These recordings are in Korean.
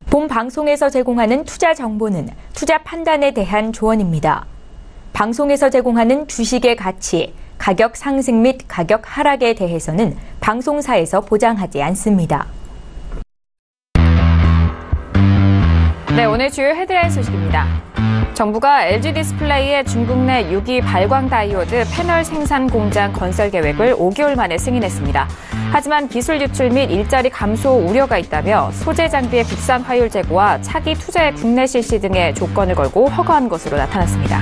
본 방송에서 제공하는 투자 정보는 투자 판단에 대한 조언입니다. 방송에서 제공하는 주식의 가치, 가격 상승 및 가격 하락에 대해서는 방송사에서 보장하지 않습니다. 네, 오늘 주요 헤드라인 소식입니다. 정부가 LG 디스플레이의 중국 내 6기 발광 다이오드 패널 생산 공장 건설 계획을 5개월 만에 승인했습니다. 하지만 기술 유출 및 일자리 감소 우려가 있다며 소재 장비의 국산 화율 제고와 차기 투자의 국내 실시 등의 조건을 걸고 허가한 것으로 나타났습니다.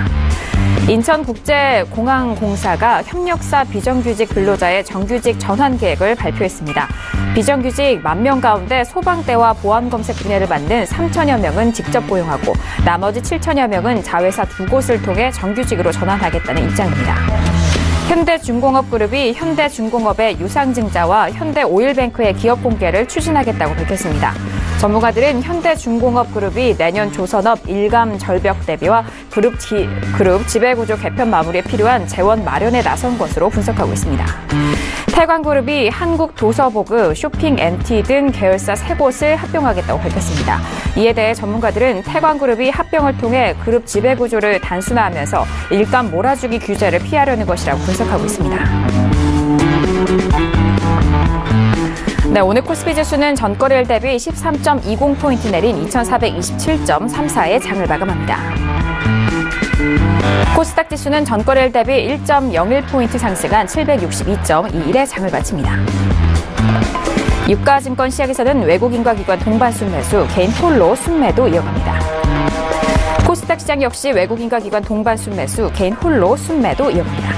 인천국제공항공사가 협력사 비정규직 근로자의 정규직 전환 계획을 발표했습니다. 비정규직 10,000명 가운데 소방대와 보안검색 분야를 맡는 3,000여 명은 직접 고용하고 나머지 7,000여 명은 자회사 2곳을 통해 정규직으로 전환하겠다는 입장입니다. 현대중공업그룹이 현대중공업의 유상증자와 현대오일뱅크의 기업 공개를 추진하겠다고 밝혔습니다. 전문가들은 현대중공업그룹이 내년 조선업 일감 절벽 대비와 그룹 지배구조 개편 마무리에 필요한 재원 마련에 나선 것으로 분석하고 있습니다. 태광그룹이 한국도서보그, 쇼핑MT 등 계열사 3곳을 합병하겠다고 밝혔습니다. 이에 대해 전문가들은 태광그룹이 합병을 통해 그룹 지배구조를 단순화하면서 일감 몰아주기 규제를 피하려는 것이라고 분석하고 있습니다. 네, 오늘 코스피 지수는 전거래일 대비 13.20포인트 내린 2427.34의 장을 마감합니다. 코스닥 지수는 전거래일 대비 1.01포인트 상승한 762.21의 장을 마칩니다. 유가증권 시장에서는 외국인과 기관 동반 순매수, 개인 홀로 순매도 이어갑니다. 코스닥 시장 역시 외국인과 기관 동반 순매수, 개인 홀로 순매도 이어갑니다.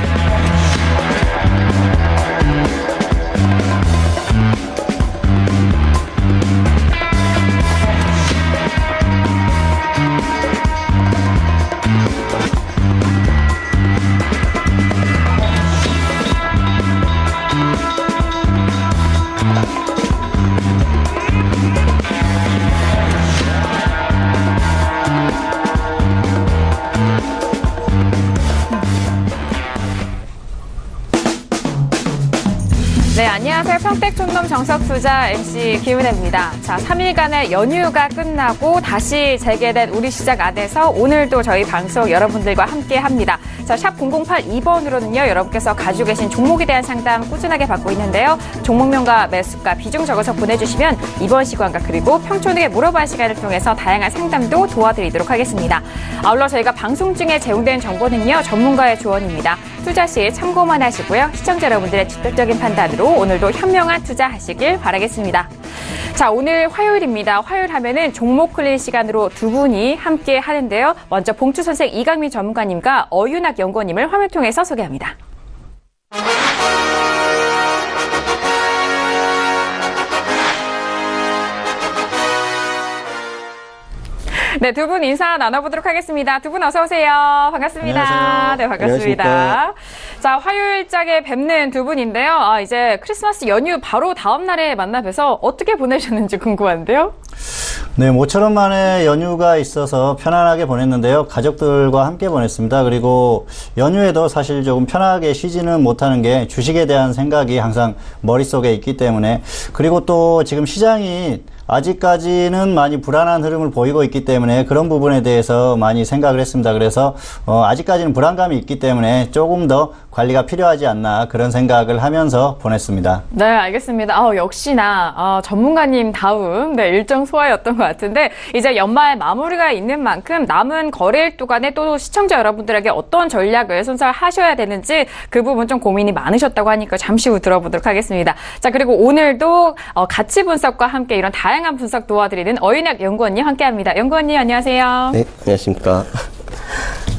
네, 안녕하세요. 평택촌놈 정석투자 MC 김은혜입니다. 자, 3일간의 연휴가 끝나고 다시 재개된 우리 시장 안에서 오늘도 저희 방송 여러분들과 함께 합니다. 자, 샵 0082번으로는요, 여러분께서 가지고 계신 종목에 대한 상담 꾸준하게 받고 있는데요. 종목명과 매수가, 비중 적어서 보내주시면 이번 시간과 그리고 평촌에게 물어봐 시간을 통해서 다양한 상담도 도와드리도록 하겠습니다. 아울러 저희가 방송 중에 제공된 정보는요, 전문가의 조언입니다. 투자 시에 참고만 하시고요. 시청자 여러분들의 직접적인 판단으로 오늘도 현명한 투자하시길 바라겠습니다. 자, 오늘 화요일입니다. 화요일 하면은 종목 클린 시간으로 두 분이 함께 하는데요. 먼저 봉투 선생 이강민 전문가님과 어윤학 연구원님을 화면 통해서 소개합니다. 네, 두 분 인사 나눠보도록 하겠습니다. 두 분 어서 오세요. 반갑습니다. 안녕하세요. 네, 반갑습니다. 안녕하십니까. 자, 화요일짝에 뵙는 두 분인데요. 이제 크리스마스 연휴 바로 다음 날에 만나 뵈서 어떻게 보내셨는지 궁금한데요. 네, 모처럼 만에 연휴가 있어서 편안하게 보냈는데요. 가족들과 함께 보냈습니다. 그리고 연휴에도 사실 조금 편하게 쉬지는 못하는 게 주식에 대한 생각이 항상 머릿속에 있기 때문에, 그리고 또 지금 시장이 아직까지는 많이 불안한 흐름을 보이고 있기 때문에 그런 부분에 대해서 많이 생각을 했습니다. 그래서 아직까지는 불안감이 있기 때문에 조금 더 관리가 필요하지 않나 그런 생각을 하면서 보냈습니다. 네, 알겠습니다. 역시나 전문가님 다운 일정 소화였던 것 같은데, 이제 연말 마무리가 있는 만큼 남은 거래일 동안에 또 시청자 여러분들에게 어떤 전략을 선사하셔야 되는지 그 부분 좀 고민이 많으셨다고 하니까 잠시 후 들어보도록 하겠습니다. 자, 그리고 오늘도 가치 분석과 함께 이런 다양한 분석 도와드리는 어윤학 연구원님 함께합니다. 연구원님 안녕하세요. 네, 안녕하십니까.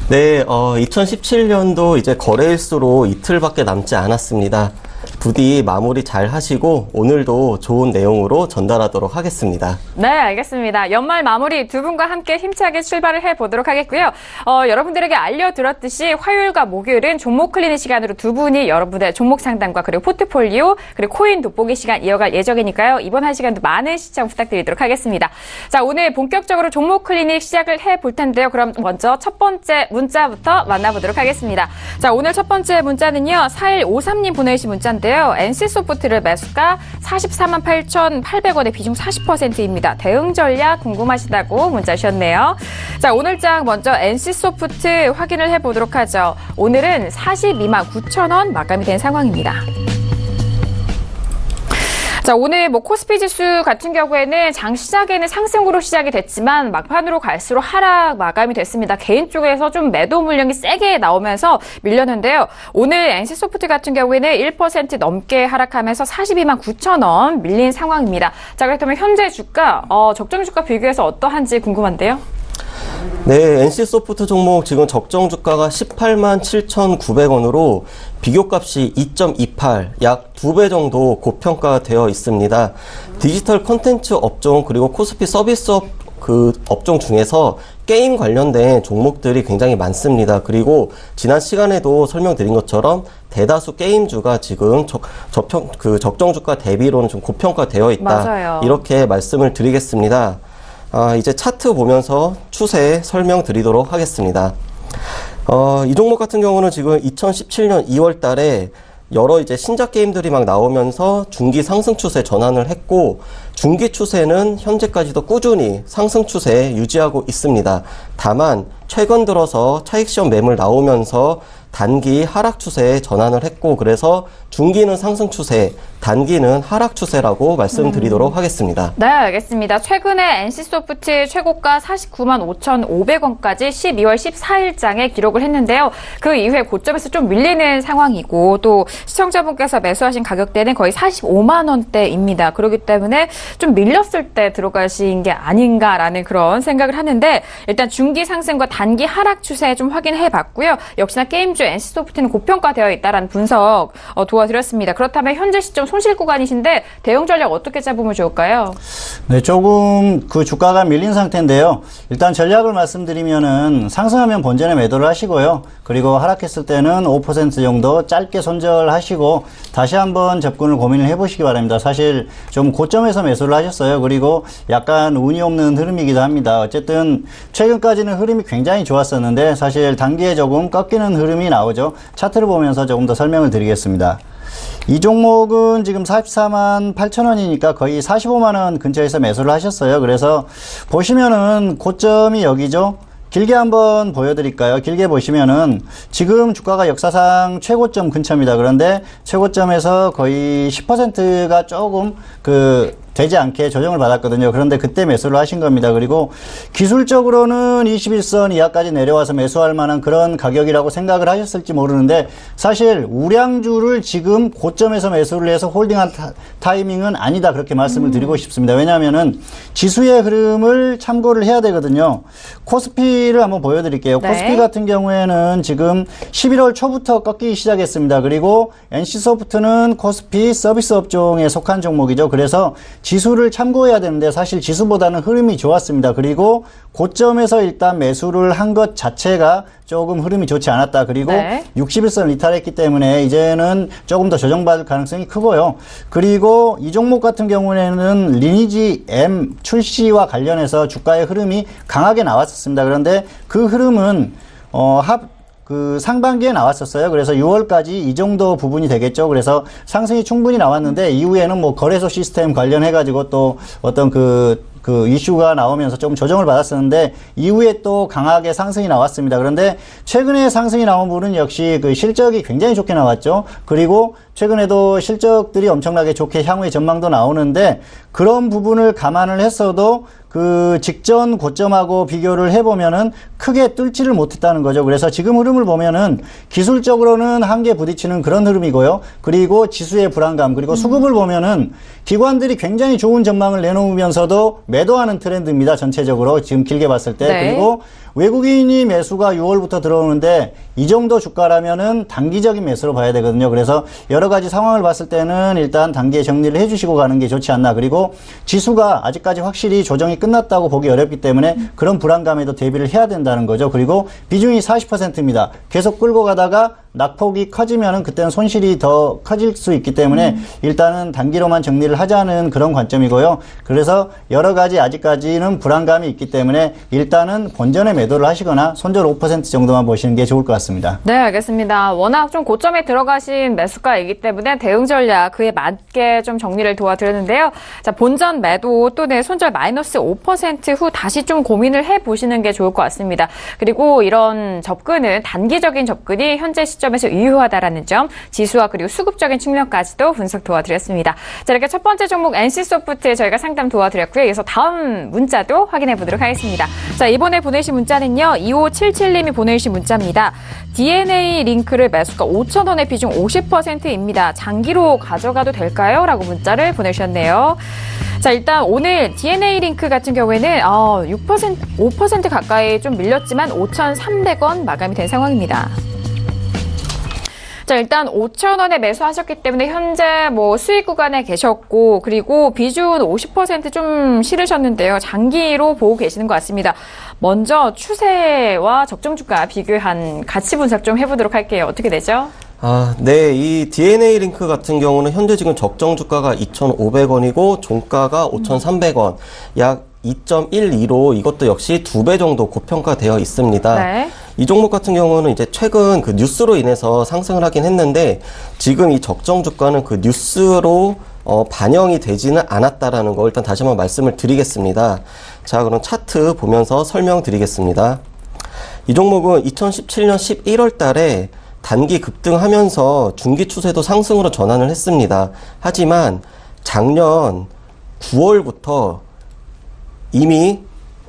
네, 2017년도 이제 거래일수로 이틀밖에 남지 않았습니다. 부디 마무리 잘 하시고 오늘도 좋은 내용으로 전달하도록 하겠습니다. 네, 알겠습니다. 연말 마무리 두 분과 함께 힘차게 출발을 해보도록 하겠고요. 여러분들에게 알려드렸듯이 화요일과 목요일은 종목 클리닉 시간으로 두 분이 여러분의 종목 상담과 그리고 포트폴리오 그리고 코인 돋보기 시간 이어갈 예정이니까요. 이번 한 시간도 많은 시청 부탁드리도록 하겠습니다. 자, 오늘 본격적으로 종목 클리닉 시작을 해볼 텐데요. 그럼 먼저 첫 번째 문자부터 만나보도록 하겠습니다. 자, 오늘 첫 번째 문자는요. 4153님 보내주신 문자인데요. NC소프트를 매수가 44만 8,800원에 비중 40%입니다. 대응 전략 궁금하시다고 문자 주셨네요. 자, 오늘장 먼저 NC소프트 확인을 해보도록 하죠. 오늘은 42만 9천원 마감이 된 상황입니다. 자, 오늘 코스피 지수 같은 경우에는 장 시작에는 상승으로 시작이 됐지만 막판으로 갈수록 하락 마감이 됐습니다. 개인 쪽에서 좀 매도 물량이 세게 나오면서 밀렸는데요. 오늘 NC소프트 같은 경우에는 1% 넘게 하락하면서 42만 9천원 밀린 상황입니다. 자, 그렇다면 현재 주가, 적정 주가 비교해서 어떠한지 궁금한데요. 네, NC소프트 종목 지금 적정 주가가 18만 7,900원으로 비교값이 2.28, 약 2배 정도 고평가되어 있습니다. 디지털 콘텐츠 업종 그리고 코스피 서비스 업종 중에서 게임 관련된 종목들이 굉장히 많습니다. 그리고 지난 시간에도 설명드린 것처럼 대다수 게임주가 지금 적정 주가 대비로는 좀 고평가되어 있다. 맞아요. 이렇게 말씀을 드리겠습니다. 이제 차트 보면서 추세 설명드리도록 하겠습니다. 이 종목 같은 경우는 지금 2017년 2월 달에 여러 이제 신작 게임들이 막 나오면서 중기 상승 추세 전환을 했고, 중기 추세는 현재까지도 꾸준히 상승 추세 유지하고 있습니다. 다만 최근 들어서 차익 시험 매물 나오면서 단기 하락 추세에 전환을 했고, 그래서 중기는 상승 추세, 단기는 하락 추세라고 말씀드리도록 하겠습니다. 네, 알겠습니다. 최근에 NC소프트의 최고가 49만 5,500원까지 12월 14일장에 기록을 했는데요. 그 이후에 고점에서 좀 밀리는 상황이고, 또 시청자분께서 매수하신 가격대는 거의 45만 원대입니다. 그렇기 때문에 좀 밀렸을 때 들어가신 게 아닌가라는 그런 생각을 하는데, 일단 중기 상승과 단기 하락 추세 좀 확인해 봤고요. 역시나 게임주 NC소프트는 고평가되어 있다라는 분석 도와드렸습니다. 그렇다면 현재 시점 손실 구간이신데 대응 전략 어떻게 잡으면 좋을까요? 네, 조금 그 주가가 밀린 상태인데요. 일단 전략을 말씀드리면은 상승하면 본전에 매도를 하시고요. 그리고 하락했을 때는 5% 정도 짧게 손절하시고 다시 한번 접근을 고민을 해보시기 바랍니다. 사실 좀 고점에서 매수를 하셨어요. 그리고 약간 운이 없는 흐름이기도 합니다. 어쨌든 최근까지는 흐름이 굉장히 좋았었는데 사실 단기에 조금 꺾이는 흐름이 나오죠. 차트를 보면서 조금 더 설명을 드리겠습니다. 이 종목은 지금 44만 8천원이니까 거의 45만원 근처에서 매수를 하셨어요. 그래서 보시면은 고점이 여기죠. 길게 한번 보여드릴까요? 길게 보시면은 지금 주가가 역사상 최고점 근처입니다. 그런데 최고점에서 거의 10%가 조금 되지 않게 조정을 받았거든요. 그런데 그때 매수를 하신 겁니다. 그리고 기술적으로는 21선 이하까지 내려와서 매수할 만한 그런 가격이라고 생각을 하셨을지 모르는데 사실 우량주를 지금 고점에서 매수를 해서 홀딩한 타이밍은 아니다. 그렇게 말씀을 드리고 싶습니다. 왜냐하면은 지수의 흐름을 참고를 해야 되거든요. 코스피를 한번 보여드릴게요. 네. 코스피 같은 경우에는 지금 11월 초부터 꺾이기 시작했습니다. 그리고 NC소프트는 코스피 서비스 업종에 속한 종목이죠. 그래서 지수를 참고해야 되는데 사실 지수보다는 흐름이 좋았습니다. 그리고 고점에서 일단 매수를 한 것 자체가 조금 흐름이 좋지 않았다. 그리고 네. 61선 이탈했기 때문에 이제는 조금 더 조정받을 가능성이 크고요. 그리고 이 종목 같은 경우에는 리니지 M 출시와 관련해서 주가의 흐름이 강하게 나왔었습니다. 그런데 그 흐름은 상반기에 나왔었어요. 그래서 6월까지 이 정도 부분이 되겠죠. 그래서 상승이 충분히 나왔는데 이후에는 거래소 시스템 관련해가지고 또 어떤 이슈가 나오면서 조금 조정을 받았었는데 이후에 또 강하게 상승이 나왔습니다. 그런데 최근에 상승이 나온 부분은 역시 실적이 굉장히 좋게 나왔죠. 그리고 최근에도 실적들이 엄청나게 좋게 향후의 전망도 나오는데 그런 부분을 감안을 했어도 그 직전 고점하고 비교를 해보면은 크게 뚫지를 못했다는 거죠. 그래서 지금 흐름을 보면은 기술적으로는 한계에 부딪히는 그런 흐름이고요. 그리고 지수의 불안감, 그리고 수급을 보면은 기관들이 굉장히 좋은 전망을 내놓으면서도 매도하는 트렌드입니다. 전체적으로 지금 길게 봤을 때. 네. 그리고 외국인이 매수가 6월부터 들어오는데 이 정도 주가라면은 단기적인 매수로 봐야 되거든요. 그래서 여러 가지 상황을 봤을 때는 일단 단기에 정리를 해주시고 가는 게 좋지 않나. 그리고 지수가 아직까지 확실히 조정이 끝났다고 보기 어렵기 때문에 그런 불안감에도 대비를 해야 된다는 거죠. 그리고 비중이 40%입니다. 계속 끌고 가다가 낙폭이 커지면은 그때는 손실이 더 커질 수 있기 때문에 일단은 단기로만 정리를 하자는 그런 관점이고요. 그래서 여러 가지 아직까지는 불안감이 있기 때문에 일단은 본전에 매도를 하시거나 손절 5% 정도만 보시는 게 좋을 것 같습니다. 네, 알겠습니다. 워낙 좀 고점에 들어가신 매수가이기 때문에 대응 전략 그에 맞게 좀 정리를 도와드렸는데요. 자, 본전 매도 또 내 손절 마이너스 5% 후 다시 좀 고민을 해보시는 게 좋을 것 같습니다. 그리고 이런 접근은 단기적인 접근이 현재 시점에서 유효하다라는 점, 지수와 그리고 수급적인 측면까지도 분석 도와드렸습니다. 자, 이렇게 첫 번째 종목 NC소프트 저희가 상담 도와드렸고요. 이어서 다음 문자도 확인해 보도록 하겠습니다. 자, 이번에 보내신 문자는요. 2577님이 보내주신 문자입니다. DNA 링크를 매수가 5,000원의 비중 50%입니다. 장기로 가져가도 될까요? 라고 문자를 보내주셨네요. 자, 일단 오늘 DNA 링크 같은 경우에는 5% 가까이 좀 밀렸지만 5,300원 마감이 된 상황입니다. 자, 일단 5,000원에 매수하셨기 때문에 현재 뭐 수익 구간에 계셨고, 그리고 비중은 50% 실으셨는데요. 장기로 보고 계시는 것 같습니다. 먼저 추세와 적정 주가 비교한 가치 분석 좀 해보도록 할게요. 어떻게 되죠? 네. 이 DNA 링크 같은 경우는 현재 지금 적정 주가가 2,500원이고 종가가 5,300원. 약 2.12로 이것도 역시 2배 정도 고평가되어 있습니다. 네. 이 종목 같은 경우는 이제 최근 그 뉴스로 인해서 상승을 하긴 했는데 지금 이 적정 주가는 그 뉴스로 반영이 되지는 않았다라는 거 일단 다시 한번 말씀을 드리겠습니다. 자, 그럼 차트 보면서 설명드리겠습니다. 이 종목은 2017년 11월 달에 단기 급등하면서 중기 추세도 상승으로 전환을 했습니다. 하지만 작년 9월부터 이미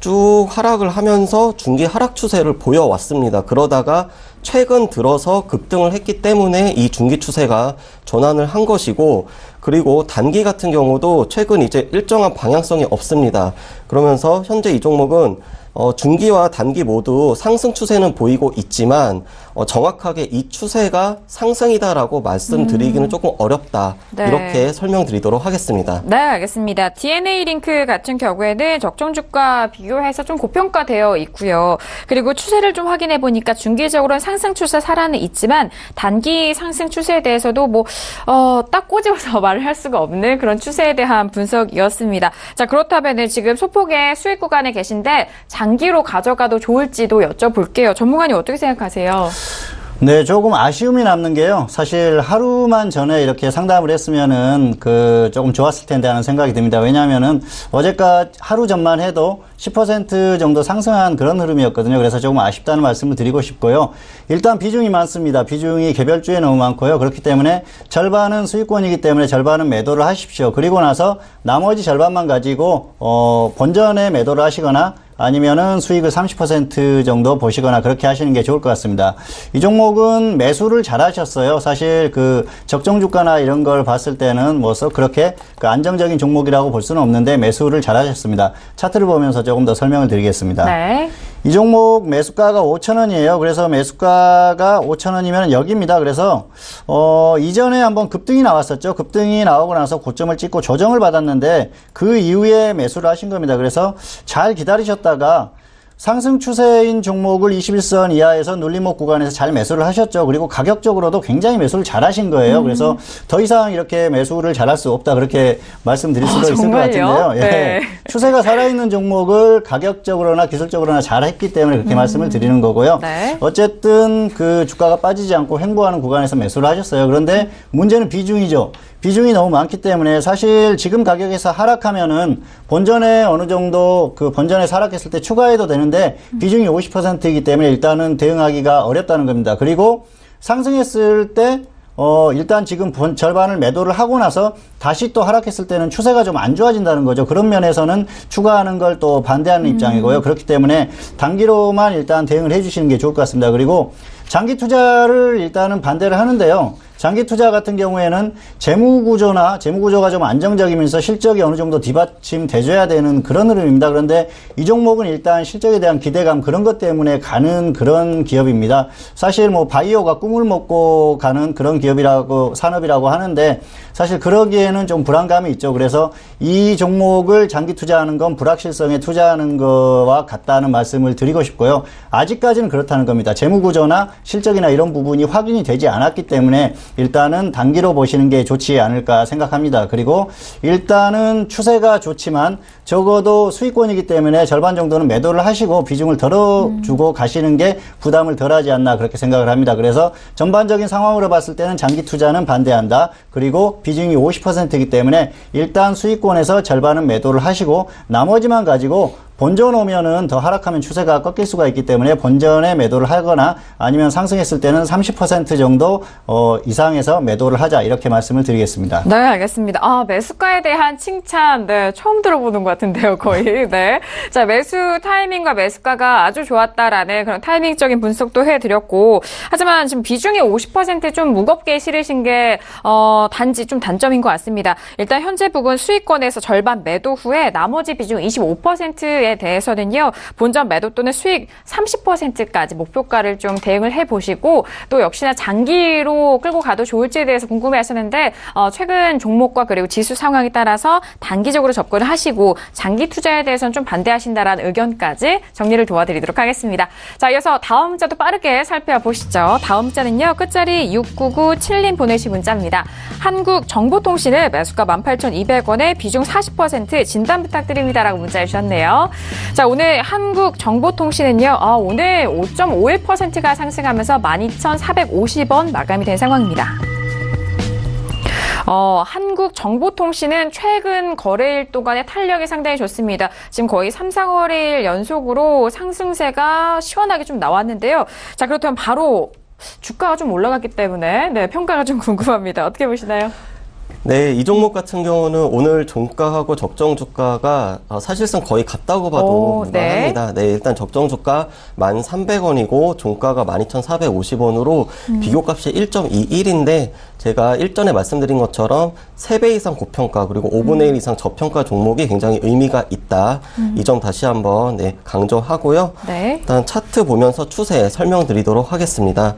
쭉 하락을 하면서 중기 하락 추세를 보여왔습니다. 그러다가 최근 들어서 급등을 했기 때문에 이 중기 추세가 전환을 한 것이고, 그리고 단기 같은 경우도 최근 이제 일정한 방향성이 없습니다. 그러면서 현재 이 종목은 중기와 단기 모두 상승 추세는 보이고 있지만 정확하게 이 추세가 상승이다라고 말씀드리기는 조금 어렵다. 네. 이렇게 설명드리도록 하겠습니다. 네, 알겠습니다. DNA 링크 같은 경우에는 적정 주가 비교해서 좀 고평가되어 있고요. 그리고 추세를 좀 확인해 보니까 중기적으로는 상승 추세 살아는 있지만 단기 상승 추세에 대해서도 딱 꼬집어서 말을 할 수가 없는 그런 추세에 대한 분석이었습니다. 자, 그렇다면은 지금 소폭의 수익 구간에 계신데 장기로 가져가도 좋을지도 여쭤볼게요. 전문가님 어떻게 생각하세요? 네, 조금 아쉬움이 남는 게요. 사실 하루만 전에 이렇게 상담을 했으면은 조금 좋았을 텐데 하는 생각이 듭니다. 왜냐하면은 어제까지 하루 전만 해도 10% 정도 상승한 그런 흐름이었거든요. 그래서 조금 아쉽다는 말씀을 드리고 싶고요. 일단 비중이 많습니다. 비중이 개별주에 너무 많고요. 그렇기 때문에 절반은 수익권이기 때문에 절반은 매도를 하십시오. 그리고 나서 나머지 절반만 가지고 본전에 매도를 하시거나 아니면은 수익을 30% 정도 보시거나 그렇게 하시는 게 좋을 것 같습니다. 이 종목은 매수를 잘 하셨어요. 사실 적정 주가나 이런 걸 봤을 때는 그렇게 안정적인 종목이라고 볼 수는 없는데 매수를 잘 하셨습니다. 차트를 보면서 조금 더 설명을 드리겠습니다. 네. 이 종목 매수가가 5,000원이에요. 그래서 매수가가 5,000원이면 여기입니다. 그래서 이전에 한번 급등이 나왔었죠. 급등이 나오고 나서 고점을 찍고 조정을 받았는데 그 이후에 매수를 하신 겁니다. 그래서 잘 기다리셨다가 상승 추세인 종목을 21선 이하에서 눌림목 구간에서 잘 매수를 하셨죠. 그리고 가격적으로도 굉장히 매수를 잘 하신 거예요. 그래서 더 이상 이렇게 매수를 잘할 수 없다. 그렇게 말씀드릴 수도 있을 것 같은데요. 네. 예. 추세가 살아있는 종목을 가격적으로나 기술적으로나 잘 했기 때문에 그렇게 말씀을 드리는 거고요. 네. 어쨌든 주가가 빠지지 않고 횡보하는 구간에서 매수를 하셨어요. 그런데 문제는 비중이죠. 비중이 너무 많기 때문에 사실 지금 가격에서 하락하면은 본전에 어느 정도 본전에 하락했을 때 추가해도 되는데 비중이 50%이기 때문에 일단은 대응하기가 어렵다는 겁니다. 그리고 상승했을 때 일단 지금 절반을 매도를 하고 나서 다시 또 하락했을 때는 추세가 좀 안 좋아진다는 거죠. 그런 면에서는 추가하는 걸 또 반대하는 입장이고요. 그렇기 때문에 단기로만 일단 대응을 해주시는 게 좋을 것 같습니다. 그리고 장기 투자를 일단은 반대를 하는데요. 장기 투자 같은 경우에는 재무구조가 좀 안정적이면서 실적이 어느 정도 뒷받침돼줘야 되는 그런 흐름입니다. 그런데 이 종목은 일단 실적에 대한 기대감 그런 것 때문에 가는 그런 기업입니다. 사실 뭐 바이오가 꿈을 먹고 가는 그런 산업이라고 하는데 사실 그러기에는 좀 불안감이 있죠. 그래서 이 종목을 장기 투자하는 건 불확실성에 투자하는 거와 같다는 말씀을 드리고 싶고요. 아직까지는 그렇다는 겁니다. 재무구조나 실적이나 이런 부분이 확인이 되지 않았기 때문에 일단은 단기로 보시는 게 좋지 않을까 생각합니다. 그리고 일단은 추세가 좋지만 적어도 수익권이기 때문에 절반 정도는 매도를 하시고 비중을 덜어주고 가시는 게 부담을 덜하지 않나 그렇게 생각을 합니다. 그래서 전반적인 상황으로 봤을 때는 장기 투자는 반대한다. 그리고 비중이 50%이기 때문에 일단 수익권에서 절반은 매도를 하시고 나머지만 가지고 본전 오면은 더 하락하면 추세가 꺾일 수가 있기 때문에 본전에 매도를 하거나 아니면 상승했을 때는 30% 정도 이상에서 매도를 하자 이렇게 말씀을 드리겠습니다. 네, 알겠습니다. 매수가에 대한 칭찬, 네, 처음 들어보는 것 같은데요, 거의. 네. 자, 매수 타이밍과 매수가가 아주 좋았다라는 그런 타이밍적인 분석도 해드렸고, 하지만 지금 비중이 50% 좀 무겁게 실으신 게, 단지 좀 단점인 것 같습니다. 일단 현재 부분 수익권에서 절반 매도 후에 나머지 비중 25%에 대해서는요, 본전 매도 또는 수익 30%까지 목표가를 좀 대응을 해보시고, 또 역시나 장기로 끌고 가도 좋을지에 대해서 궁금해 하셨는데, 최근 종목과 그리고 지수 상황에 따라서 단기적으로 접근을 하시고, 장기 투자에 대해서는 좀 반대하신다라는 의견까지 정리를 도와드리도록 하겠습니다. 자, 이어서 다음 문자도 빠르게 살펴보시죠. 다음 문자는요, 끝자리 6997님 보내신 문자입니다. 한국정보통신을 매수가 18,200원에 비중 40% 진단 부탁드립니다라고 문자해 주셨네요. 자, 오늘 한국정보통신은요, 오늘 5.51%가 상승하면서 12,450원 마감이 된 상황입니다. 한국정보통신은 최근 거래일 동안의 탄력이 상당히 좋습니다. 지금 거의 3, 4거래일 연속으로 상승세가 시원하게 좀 나왔는데요. 자, 그렇다면 바로 주가가 좀 올라갔기 때문에 네, 평가가 좀 궁금합니다. 어떻게 보시나요? 네, 이 종목 같은 경우는 오늘 종가하고 적정 주가가 사실상 거의 같다고 봐도 무난합니다. 네, 일단 적정 주가 1,300원이고 종가가 12,450원으로 비교값이 1.21인데 제가 일전에 말씀드린 것처럼 3배 이상 고평가 그리고 5분의 1 이상 저평가 종목이 굉장히 의미가 있다. 이 점 다시 한번 강조하고요. 네. 일단 차트 보면서 추세 설명드리도록 하겠습니다.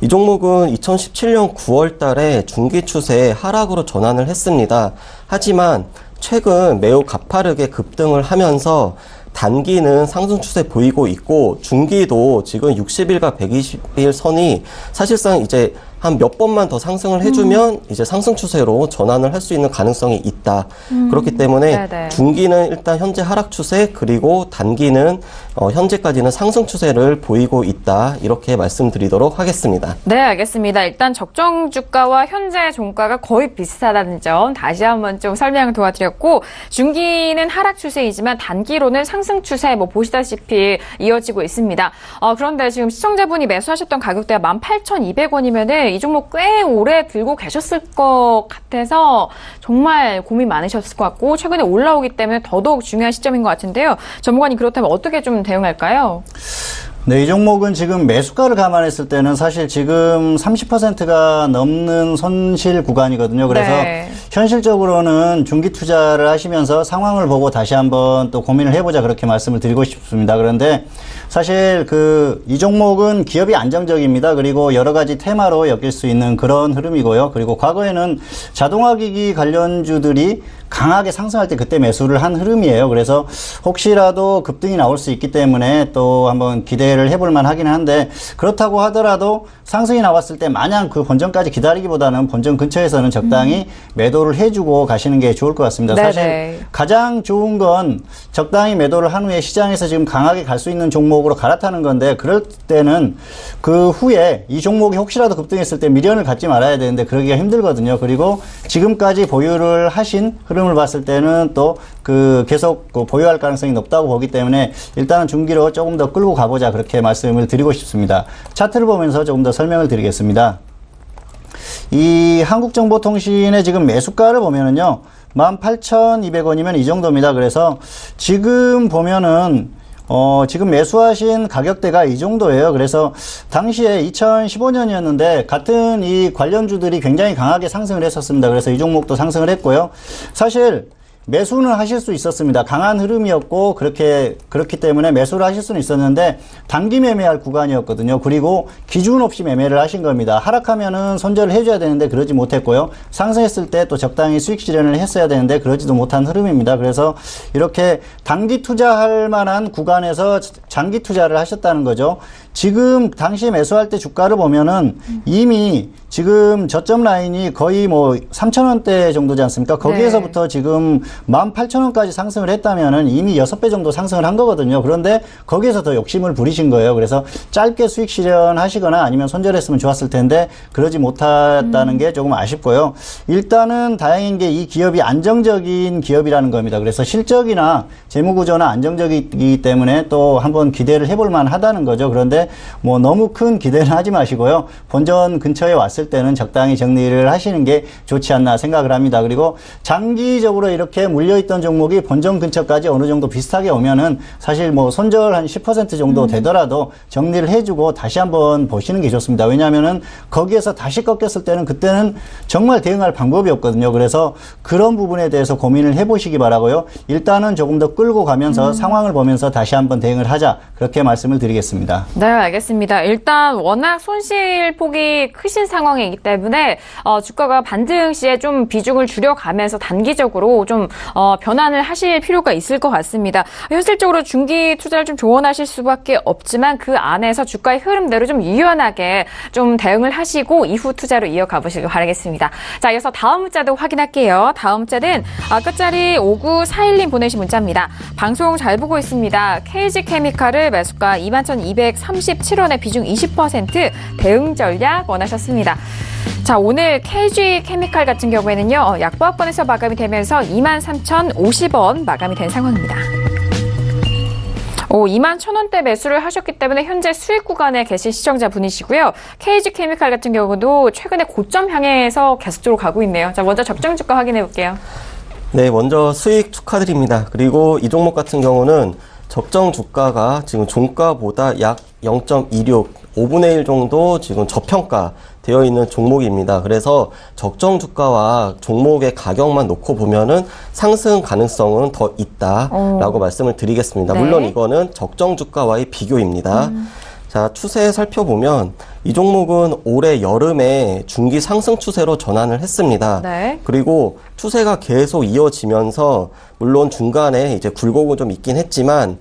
이 종목은 2017년 9월 달에 중기 추세에 하락으로 전환을 했습니다. 하지만 최근 매우 가파르게 급등을 하면서 단기는 상승 추세 보이고 있고 중기도 지금 60일과 120일 선이 사실상 이제 한 몇 번만 더 상승을 해주면 이제 상승 추세로 전환을 할 수 있는 가능성이 있다. 그렇기 때문에 네네. 중기는 일단 현재 하락 추세 그리고 단기는 현재까지는 상승 추세를 보이고 있다. 이렇게 말씀드리도록 하겠습니다. 네, 알겠습니다. 일단 적정 주가와 현재 종가가 거의 비슷하다는 점 다시 한번 좀 설명을 도와드렸고 중기는 하락 추세이지만 단기로는 상승 추세 보시다시피 이어지고 있습니다. 그런데 지금 시청자분이 매수하셨던 가격대가 18,200원이면은 이 종목 꽤 오래 들고 계셨을 것 같아서 정말 고민 많으셨을 것 같고 최근에 올라오기 때문에 더더욱 중요한 시점인 것 같은데요. 전문가님 그렇다면 어떻게 좀 대응할까요? 네, 이 종목은 지금 매수가를 감안했을 때는 사실 지금 30%가 넘는 손실 구간이거든요. 그래서 네. 현실적으로는 중기 투자를 하시면서 상황을 보고 다시 한번 또 고민을 해보자 그렇게 말씀을 드리고 싶습니다. 그런데 사실 이 종목은 기업이 안정적입니다. 그리고 여러 가지 테마로 엮일 수 있는 그런 흐름이고요. 그리고 과거에는 자동화기기 관련주들이 강하게 상승할 때 그때 매수를 한 흐름이에요. 그래서 혹시라도 급등이 나올 수 있기 때문에 또 한번 기대를 해볼 만하긴 한데 그렇다고 하더라도 상승이 나왔을 때 마냥 그 본전까지 기다리기보다는 본전 근처에서는 적당히 매도를 해주고 가시는 게 좋을 것 같습니다. 네네. 사실 가장 좋은 건 적당히 매도를 한 후에 시장에서 지금 강하게 갈 수 있는 종목으로 갈아타는 건데 그럴 때는 그 후에 이 종목이 혹시라도 급등했을 때 미련을 갖지 말아야 되는데 그러기가 힘들거든요. 그리고 지금까지 보유를 하신 흐름을 봤을 때는 또 계속 보유할 가능성이 높다고 보기 때문에 일단은 중기로 조금 더 끌고 가보자 그렇게 말씀을 드리고 싶습니다. 차트를 보면서 조금 더 설명을 드리겠습니다. 이 한국정보통신의 지금 매수가를 보면은요, 18,200원이면 이 정도입니다. 그래서 지금 보면은 지금 매수하신 가격대가 이 정도예요. 그래서 당시에 2015년이었는데 같은 이 관련주들이 굉장히 강하게 상승을 했었습니다. 그래서 이 종목도 상승을 했고요. 사실 매수는 하실 수 있었습니다. 강한 흐름이었고 그렇기 때문에 매수를 하실 수는 있었는데 단기 매매할 구간이었거든요. 그리고 기준 없이 매매를 하신 겁니다. 하락하면은 손절을 해줘야 되는데 그러지 못했고요. 상승했을 때 또 적당히 수익 실현을 했어야 되는데 그러지도 못한 흐름입니다. 그래서 이렇게 단기 투자할 만한 구간에서 장기 투자를 하셨다는 거죠. 지금 당시 매수할 때 주가를 보면은 이미 지금 저점 라인이 거의 뭐 3,000원대 정도지 않습니까? 거기에서부터 지금 18,000원까지 상승을 했다면은 이미 6배 정도 상승을 한 거거든요. 그런데 거기에서 더 욕심을 부리신 거예요. 그래서 짧게 수익 실현하시거나 아니면 손절했으면 좋았을 텐데 그러지 못했다는 게 조금 아쉽고요. 일단은 다행인 게 이 기업이 안정적인 기업이라는 겁니다. 그래서 실적이나 재무구조나 안정적이기 때문에 또 한번 기대를 해볼 만하다는 거죠. 그런데 뭐 너무 큰 기대는 하지 마시고요. 본전 근처에 왔을 때는 적당히 정리를 하시는 게 좋지 않나 생각을 합니다. 그리고 장기적으로 이렇게 물려있던 종목이 본전 근처까지 어느 정도 비슷하게 오면은 사실 뭐 손절 한 10% 정도 되더라도 정리를 해주고 다시 한번 보시는 게 좋습니다. 왜냐하면은 거기에서 다시 꺾였을 때는 그때는 정말 대응할 방법이 없거든요. 그래서 그런 부분에 대해서 고민을 해보시기 바라고요. 일단은 조금 더 끌고 가면서 상황을 보면서 다시 한번 대응을 하자. 그렇게 말씀을 드리겠습니다. 네, 알겠습니다. 일단 워낙 손실폭이 크신 상황이기 때문에 주가가 반등 시에 좀 비중을 줄여가면서 단기적으로 좀 변환을 하실 필요가 있을 것 같습니다. 현실적으로 중기 투자를 좀 조언하실 수밖에 없지만 그 안에서 주가의 흐름대로 좀 유연하게 좀 대응을 하시고 이후 투자로 이어가 보시길 바라겠습니다. 자, 이어서 다음 문자도 확인할게요. 다음 문자는 끝자리 5941님 보내신 문자입니다. 방송 잘 보고 있습니다. KG케미칼을 매수가 21,237원에 비중 20% 대응 전략 원하셨습니다. 자, 오늘 KG케미칼 같은 경우에는요, 약보합권에서 마감이 되면서 23,050원 마감이 된 상황입니다. 21,000원대 매수를 하셨기 때문에 현재 수익 구간에 계신 시청자분이시고요. KG케미칼 같은 경우도 최근에 고점 향해서 계속적으로 가고 있네요. 자, 먼저 적정 주가 확인해 볼게요. 네, 먼저 수익 축하드립니다. 그리고 이 종목 같은 경우는 적정 주가가 지금 종가보다 약 0.26, 5분의 1 정도 지금 저평가 되어 있는 종목입니다. 그래서 적정 주가와 종목의 가격만 놓고 보면은 상승 가능성은 더 있다라고 말씀을 드리겠습니다. 네. 물론 이거는 적정 주가와의 비교입니다. 자, 추세 살펴보면 이 종목은 올해 여름에 중기 상승 추세로 전환을 했습니다. 네. 그리고 추세가 계속 이어지면서 물론 중간에 이제 굴곡은 좀 있긴 했지만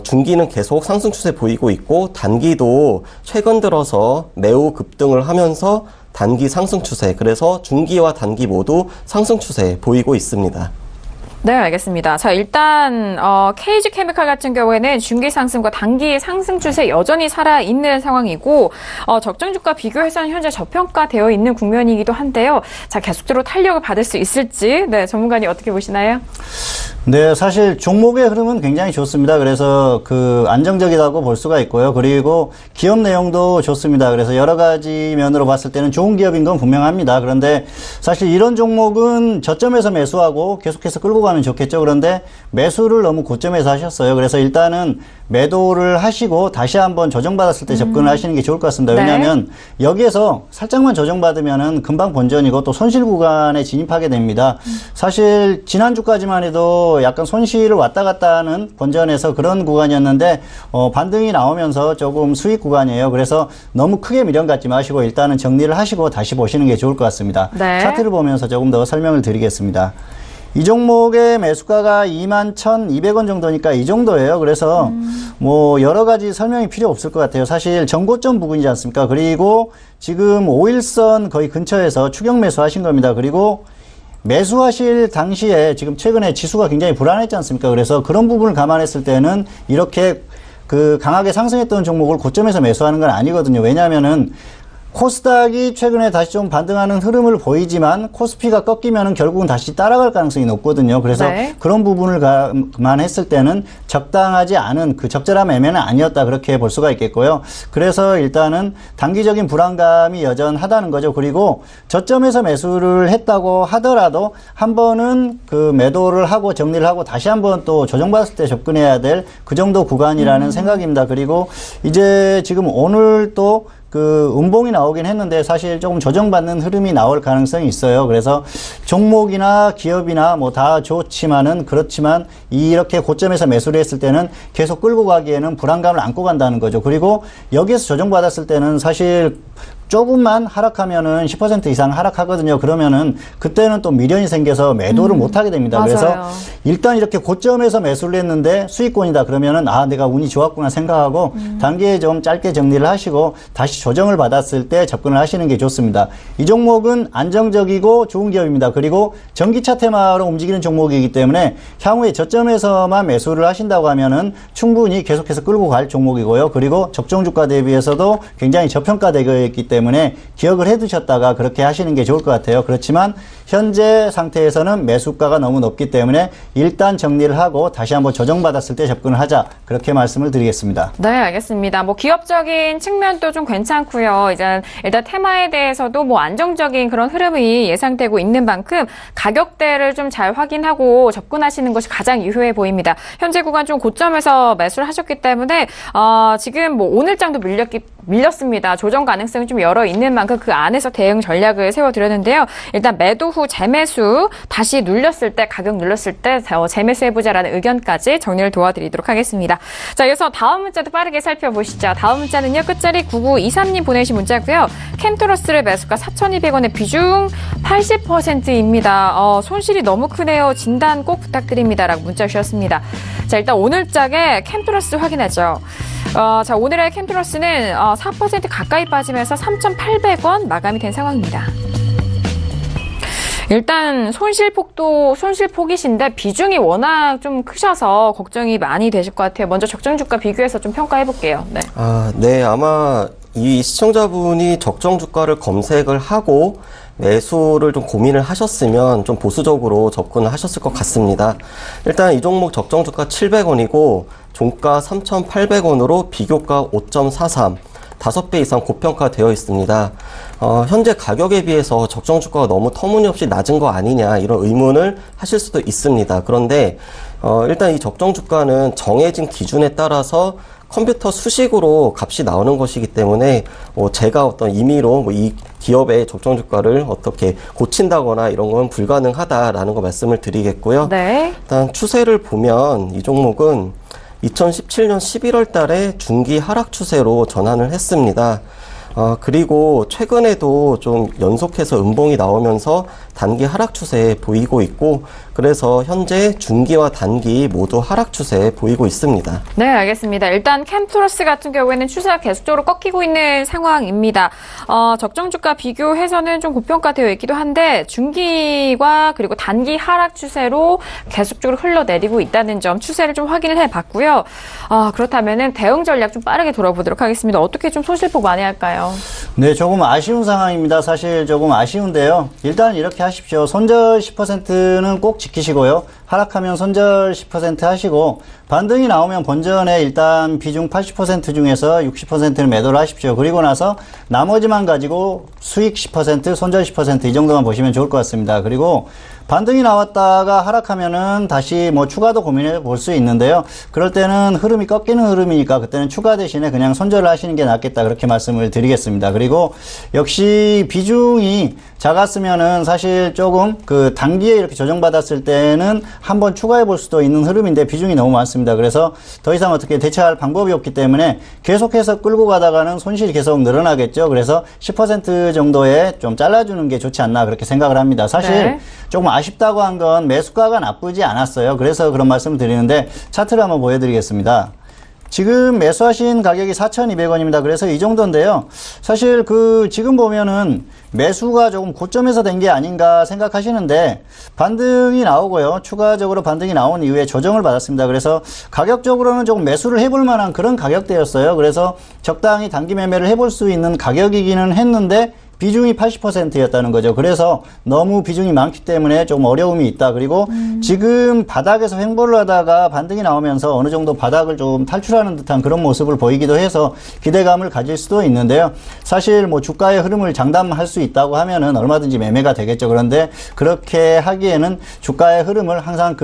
중기는 계속 상승 추세 보이고 있고 단기도 최근 들어서 매우 급등을 하면서 단기 상승 추세, 그래서 중기와 단기 모두 상승 추세 보이고 있습니다. 네, 알겠습니다. 자, 일단 KG케미칼 같은 경우에는 중기 상승과 단기 상승 추세 여전히 살아있는 상황이고 적정 주가 비교해서는 현재 저평가되어 있는 국면이기도 한데요. 자, 계속적으로 탄력을 받을 수 있을지 전문가님 어떻게 보시나요? 네, 사실 종목의 흐름은 굉장히 좋습니다. 그래서 안정적이라고 볼 수가 있고요. 그리고 기업 내용도 좋습니다. 그래서 여러 가지 면으로 봤을 때는 좋은 기업인 건 분명합니다. 그런데 사실 이런 종목은 저점에서 매수하고 계속해서 끌고 가면 좋겠죠. 그런데 매수를 너무 고점에서 하셨어요. 그래서 일단은 매도를 하시고 다시 한번 조정받았을 때 접근을 하시는 게 좋을 것 같습니다. 왜냐하면 여기에서 살짝만 조정받으면은 금방 본전이고 또 손실 구간에 진입하게 됩니다. 사실 지난주까지만 해도 약간 손실을 왔다 갔다 하는 본전에서 그런 구간이었는데 반등이 나오면서 조금 수익 구간이에요. 그래서 너무 크게 미련 갖지 마시고 일단은 정리를 하시고 다시 보시는 게 좋을 것 같습니다. 네. 차트를 보면서 조금 더 설명을 드리겠습니다. 이 종목의 매수가가 21,200원 정도니까 이 정도예요. 그래서 뭐 여러 가지 설명이 필요 없을 것 같아요. 사실 전고점 부근이지 않습니까? 그리고 지금 5일선 거의 근처에서 추격 매수하신 겁니다. 그리고 매수하실 당시에 지금 최근에 지수가 굉장히 불안했지 않습니까? 그래서 그런 부분을 감안했을 때는 이렇게 강하게 상승했던 종목을 고점에서 매수하는 건 아니거든요. 왜냐하면은 코스닥이 최근에 다시 좀 반등하는 흐름을 보이지만 코스피가 꺾이면 결국은 다시 따라갈 가능성이 높거든요. 그래서 네. 그런 부분을 감안했을 때는 적당하지 않은 그 적절한 매매는 아니었다 그렇게 볼 수가 있겠고요. 그래서 일단은 단기적인 불안감이 여전하다는 거죠. 그리고 저점에서 매수를 했다고 하더라도 한 번은 그 매도를 하고 정리를 하고 다시 한번 또 조정받았을 때 접근해야 될 그 정도 구간이라는 생각입니다. 그리고 이제 지금 오늘 또 그 음봉이 나오긴 했는데 사실 조금 조정받는 흐름이 나올 가능성이 있어요. 그래서 종목이나 기업이나 뭐 다 좋지만은 그렇지만 이렇게 고점에서 매수를 했을 때는 계속 끌고 가기에는 불안감을 안고 간다는 거죠. 그리고 여기에서 조정받았을 때는 사실 조금만 하락하면은 10% 이상 하락하거든요. 그러면은 그때는 또 미련이 생겨서 매도를 못 하게 됩니다. 맞아요. 그래서 일단 이렇게 고점에서 매수를 했는데 수익권이다 그러면은 아 내가 운이 좋았구나 생각하고 단기에 좀 짧게 정리를 하시고 다시 조정을 받았을 때 접근을 하시는 게 좋습니다. 이 종목은 안정적이고 좋은 기업입니다. 그리고 전기차 테마로 움직이는 종목이기 때문에 향후에 저점에서만 매수를 하신다고 하면은 충분히 계속해서 끌고 갈 종목이고요. 그리고 적정 주가 대비해서도 굉장히 저평가되어 있기 때문에 기억을 해두셨다가 그렇게 하시는 게 좋을 것 같아요. 그렇지만 현재 상태에서는 매수가가 너무 높기 때문에 일단 정리를 하고 다시 한번 조정받았을 때 접근을 하자 그렇게 말씀을 드리겠습니다. 네, 알겠습니다. 뭐 기업적인 측면도 좀 괜찮고요. 일단 테마에 대해서도 뭐 안정적인 그런 흐름이 예상되고 있는 만큼 가격대를 좀 잘 확인하고 접근하시는 것이 가장 유효해 보입니다. 현재 구간 좀 고점에서 매수를 하셨기 때문에 지금 뭐 오늘장도 밀렸습니다. 조정 가능성이 좀 열어 있는 만큼 그 안에서 대응 전략을 세워드렸는데요. 일단 매도 후 재매수 다시 눌렸을 때 가격 눌렸을 때 재매수해보자라는 의견까지 정리를 도와드리도록 하겠습니다. 자, 이어서 다음 문자도 빠르게 살펴보시죠. 다음 문자는요. 끝자리 9923님 보내신 문자고요. 캠토러스를 매수가 4,200원의 비중 80%입니다. 손실이 너무 크네요. 진단 꼭 부탁드립니다. 라고 문자 주셨습니다. 자, 일단 오늘장에 캠토러스 확인하죠. 자, 오늘의 캠토러스는 4% 가까이 빠지면서 3,800원 마감이 된 상황입니다. 일단 손실폭이신데 비중이 워낙 좀 크셔서 걱정이 많이 되실 것 같아요. 먼저 적정 주가 비교해서 좀 평가해 볼게요. 네. 네, 아마 이 시청자분이 적정 주가를 검색을 하고 매수를 좀 고민을 하셨으면 좀 보수적으로 접근을 하셨을 것 같습니다. 일단 이 종목 적정 주가 700원이고 종가 3,800원으로 비교가 5.43, 5배 이상 고평가되어 있습니다. 현재 가격에 비해서 적정 주가가 너무 터무니없이 낮은 거 아니냐 이런 의문을 하실 수도 있습니다. 그런데 일단 이 적정 주가는 정해진 기준에 따라서 컴퓨터 수식으로 값이 나오는 것이기 때문에 제가 어떤 임의로 이 기업의 적정 주가를 어떻게 고친다거나 이런 건 불가능하다라는 거 말씀을 드리겠고요. 네. 일단 추세를 보면 이 종목은 2017년 11월 달에 중기 하락 추세로 전환을 했습니다. 그리고 최근에도 좀 연속해서 음봉이 나오면서 단기 하락 추세 보이고 있고 그래서 현재 중기와 단기 모두 하락 추세 보이고 있습니다. 네, 알겠습니다. 일단 캠토러스 같은 경우에는 추세가 계속적으로 꺾이고 있는 상황입니다. 적정 주가 비교해서는 좀 고평가되어 있기도 한데 중기와 그리고 단기 하락 추세로 계속적으로 흘러내리고 있다는 점 추세를 좀 확인을 해봤고요. 그렇다면은 대응 전략 좀 빠르게 돌아보도록 하겠습니다. 어떻게 좀 손실폭 많이 할까요? 네, 조금 아쉬운 상황입니다. 사실 조금 아쉬운데요. 일단 이렇게 하십시오. 손절 10%는 꼭 지키시고요. 하락하면 손절 10% 하시고 반등이 나오면 본전에 일단 비중 80% 중에서 60%를 매도를 하십시오. 그리고 나서 나머지만 가지고 수익 10%, 손절 10% 이 정도만 보시면 좋을 것 같습니다. 그리고 반등이 나왔다가 하락하면은 다시 뭐 추가도 고민해 볼 수 있는데요. 그럴 때는 흐름이 꺾이는 흐름이니까 그때는 추가 대신에 그냥 손절을 하시는 게 낫겠다 그렇게 말씀을 드리겠습니다. 그리고 역시 비중이 작았으면은 사실 조금 그 단기에 이렇게 조정받았을 때는 한번 추가해 볼 수도 있는 흐름인데 비중이 너무 많습니다. 그래서 더 이상 어떻게 대처할 방법이 없기 때문에 계속해서 끌고 가다가는 손실이 계속 늘어나겠죠. 그래서 10% 정도에 좀 잘라주는 게 좋지 않나 그렇게 생각을 합니다. 사실 네. 조금 아쉽다고 한 건 매수가가 나쁘지 않았어요. 그래서 그런 말씀을 드리는데 차트를 한번 보여드리겠습니다. 지금 매수하신 가격이 4,200원입니다. 그래서 이 정도인데요. 사실 지금 보면은 매수가 조금 고점에서 된 게 아닌가 생각하시는데 반등이 나오고요. 추가적으로 반등이 나온 이후에 조정을 받았습니다. 그래서 가격적으로는 조금 매수를 해볼 만한 그런 가격대였어요. 그래서 적당히 단기 매매를 해볼 수 있는 가격이기는 했는데 비중이 80%였다는 거죠. 그래서 너무 비중이 많기 때문에 좀 어려움이 있다. 그리고 지금 바닥에서 횡보를 하다가 반등이 나오면서 어느 정도 바닥을 좀 탈출하는 듯한 그런 모습을 보이기도 해서 기대감을 가질 수도 있는데요. 사실 뭐 주가의 흐름을 장담할 수 있다고 하면은 얼마든지 매매가 되겠죠. 그런데 그렇게 하기에는 주가의 흐름을 항상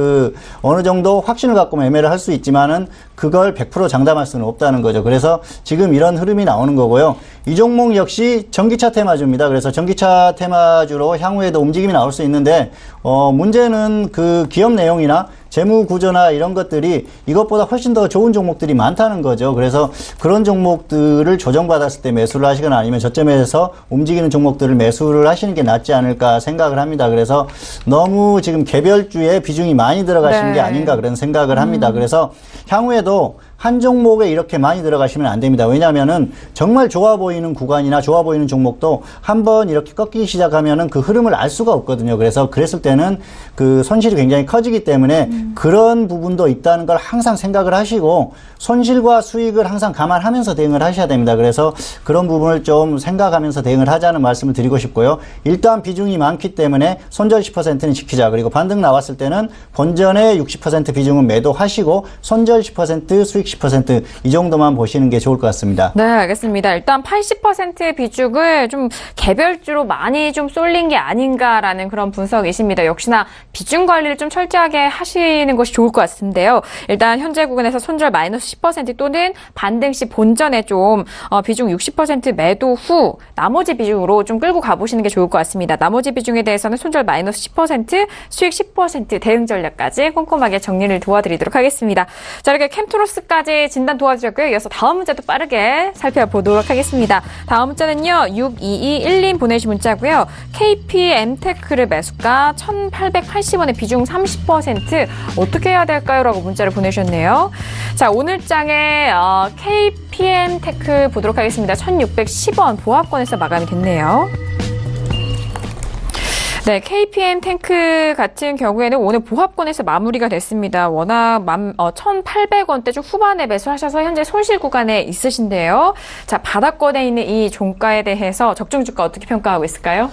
어느 정도 확신을 갖고 매매를 할 수 있지만은 그걸 100% 장담할 수는 없다는 거죠. 그래서 지금 이런 흐름이 나오는 거고요. 이 종목 역시 전기차 테마주입니다. 그래서 전기차 테마주로 향후에도 움직임이 나올 수 있는데 문제는 기업 내용이나 재무 구조나 이런 것들이 이것보다 훨씬 더 좋은 종목들이 많다는 거죠. 그래서 그런 종목들을 조정받았을 때 매수를 하시거나 아니면 저점에서 움직이는 종목들을 매수를 하시는 게 낫지 않을까 생각을 합니다. 그래서 너무 지금 개별주에 비중이 많이 들어가시는 게 아닌가 그런 생각을 합니다. 그래서 향후에도 한 종목에 이렇게 많이 들어가시면 안 됩니다. 왜냐하면은 정말 좋아 보이는 구간이나 좋아 보이는 종목도 한번 이렇게 꺾이기 시작하면은 그 흐름을 알 수가 없거든요. 그래서 그랬을 때는 손실이 굉장히 커지기 때문에 그런 부분도 있다는 걸 항상 생각을 하시고 손실과 수익을 항상 감안하면서 대응을 하셔야 됩니다. 그래서 그런 부분을 좀 생각하면서 대응을 하자는 말씀을 드리고 싶고요. 일단 비중이 많기 때문에 손절 10%는 지키자. 그리고 반등 나왔을 때는 본전의 60% 비중은 매도하시고 손절 10% 수익 10% 이 정도만 보시는 게 좋을 것 같습니다. 네, 알겠습니다. 일단 80% 비중을 좀 개별주로 많이 좀 쏠린 게 아닌가라는 그런 분석이십니다. 역시나 비중 관리를 좀 철저하게 하시는 것이 좋을 것 같은데요. 일단 현재 구간에서 손절 마이너스 10% 또는 반등 시 본전에 좀 비중 60% 매도 후 나머지 비중으로 좀 끌고 가보시는 게 좋을 것 같습니다. 나머지 비중에 대해서는 손절 마이너스 10%, 수익 10% 대응 전략까지 꼼꼼하게 정리를 도와드리도록 하겠습니다. 자, 이렇게 캠트로스까지 진단 도와주셨고요. 이어서 다음 문제도 빠르게 살펴보도록 하겠습니다. 다음 문자는요. 6221님 보내주신 문자고요. KPM테크를 매수가 1,880원에 비중 30% 어떻게 해야 될까요? 라고 문자를 보내주셨네요. 자, 오늘 장에 KPM테크 보도록 하겠습니다. 1,610원 보합권에서 마감이 됐네요. 네, KPM 탱크 같은 경우에는 오늘 보합권에서 마무리가 됐습니다. 워낙 1,800원대 좀 후반에 매수하셔서 현재 손실 구간에 있으신데요. 자, 바닥권에 있는 이 종가에 대해서 적정 주가 어떻게 평가하고 있을까요?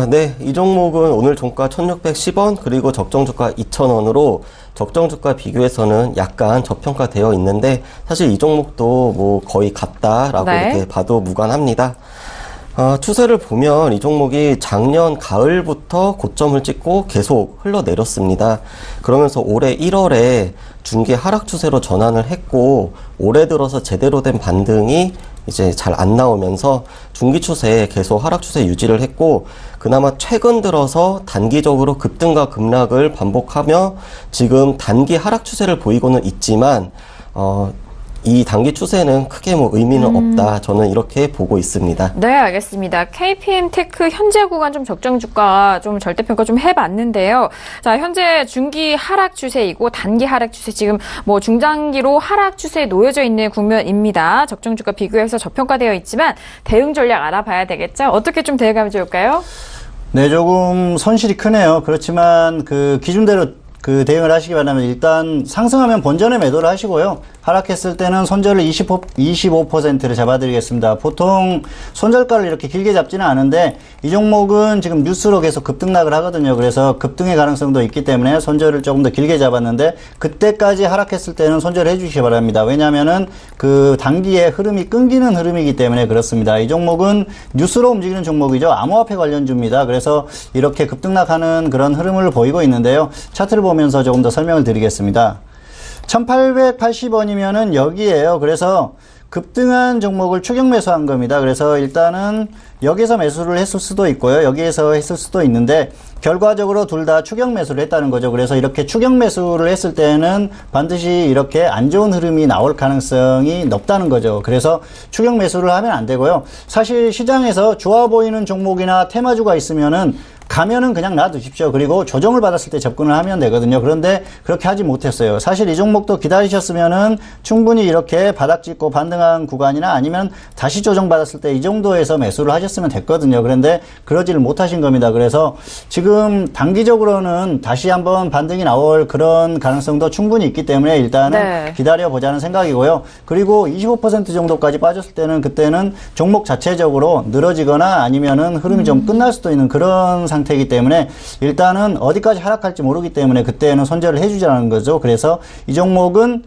네. 이 종목은 오늘 종가 1,610원 그리고 적정 주가 2,000원으로 적정 주가 비교해서는 약간 저평가되어 있는데 사실 이 종목도 뭐 거의 같다라고 네. 이렇게 봐도 무관합니다. 추세를 보면 이 종목이 작년 가을부터 고점을 찍고 계속 흘러내렸습니다. 그러면서 올해 1월에 중기 하락 추세로 전환을 했고 올해 들어서 제대로 된 반등이 이제 잘 안 나오면서 중기 추세에 계속 하락 추세 유지를 했고 그나마 최근 들어서 단기적으로 급등과 급락을 반복하며 지금 단기 하락 추세를 보이고는 있지만 이 단기 추세는 크게 뭐 의미는 없다. 저는 이렇게 보고 있습니다. 네, 알겠습니다. KPM테크 현재 구간 좀 적정 주가 좀 절대평가 좀 해봤는데요. 자, 현재 중기 하락 추세이고 단기 하락 추세 지금 뭐 중장기로 하락 추세에 놓여져 있는 국면입니다. 적정 주가 비교해서 저평가되어 있지만 대응 전략 알아봐야 되겠죠? 어떻게 좀 대응하면 좋을까요? 네, 조금 손실이 크네요. 그렇지만 기준대로 대응을 하시기 바라면 일단 상승하면 본전에 매도를 하시고요. 하락했을 때는 손절을 25%를 잡아드리겠습니다. 보통 손절가를 이렇게 길게 잡지는 않은데 이 종목은 지금 뉴스로 계속 급등락을 하거든요. 그래서 급등의 가능성도 있기 때문에 손절을 조금 더 길게 잡았는데 그때까지 하락했을 때는 손절해 주시기 바랍니다. 왜냐하면은 단기에 흐름이 끊기는 흐름이기 때문에 그렇습니다. 이 종목은 뉴스로 움직이는 종목이죠. 암호화폐 관련주입니다. 그래서 이렇게 급등락하는 그런 흐름을 보이고 있는데요. 차트를 보면서 조금 더 설명을 드리겠습니다. 1,880원이면은 여기에요. 그래서 급등한 종목을 추격 매수한 겁니다. 그래서 일단은 여기서 매수를 했을 수도 있고요. 여기에서 했을 수도 있는데 결과적으로 둘 다 추격 매수를 했다는 거죠. 그래서 이렇게 추격 매수를 했을 때는 반드시 이렇게 안 좋은 흐름이 나올 가능성이 높다는 거죠. 그래서 추격 매수를 하면 안 되고요. 사실 시장에서 좋아 보이는 종목이나 테마주가 있으면은 가면은 그냥 놔두십시오. 그리고 조정을 받았을 때 접근을 하면 되거든요. 그런데 그렇게 하지 못했어요. 사실 이 종목도 기다리셨으면은 충분히 이렇게 바닥 찍고 반등한 구간이나 아니면 다시 조정받았을 때 이 정도에서 매수를 하셨으면 됐거든요. 그런데 그러지를 못하신 겁니다. 그래서 지금 단기적으로는 다시 한번 반등이 나올 그런 가능성도 충분히 있기 때문에 일단은 네. 기다려보자는 생각이고요. 그리고 25% 정도까지 빠졌을 때는 그때는 종목 자체적으로 늘어지거나 아니면은 흐름이 좀 끝날 수도 있는 그런 상태이기 때문에 일단은 어디까지 하락할지 모르기 때문에 그때는 손절을 해주자는 거죠. 그래서 이 종목은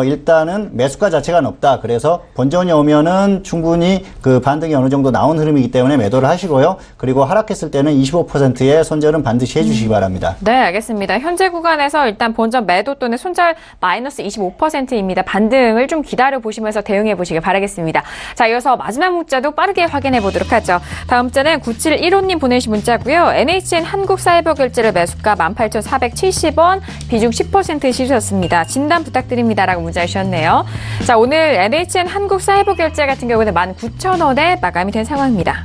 일단은 매수가 자체가 높다. 그래서 본전이 오면은 충분히 그 반등이 어느 정도 나온 흐름이기 때문에 매도를 하시고요. 그리고 하락했을 때는 25%의 손절은 반드시 해주시기 바랍니다. 네, 알겠습니다. 현재 구간에서 일단 본전 매도 또는 손절 마이너스 25%입니다. 반등을 좀 기다려 보시면서 대응해 보시길 바라겠습니다. 자, 이어서 마지막 문자도 빠르게 확인해 보도록 하죠. 다음 문자는 9715님 보내주신 문자고요. NHN 한국사이버결제를 매수가 18,470원, 비중 10% 씌우셨습니다. 진단 부탁드립니다. 라고 문자 주셨네요. 자, 오늘 NHN 한국사이버결제 같은 경우는 19,000원에 마감이 된 상황입니다.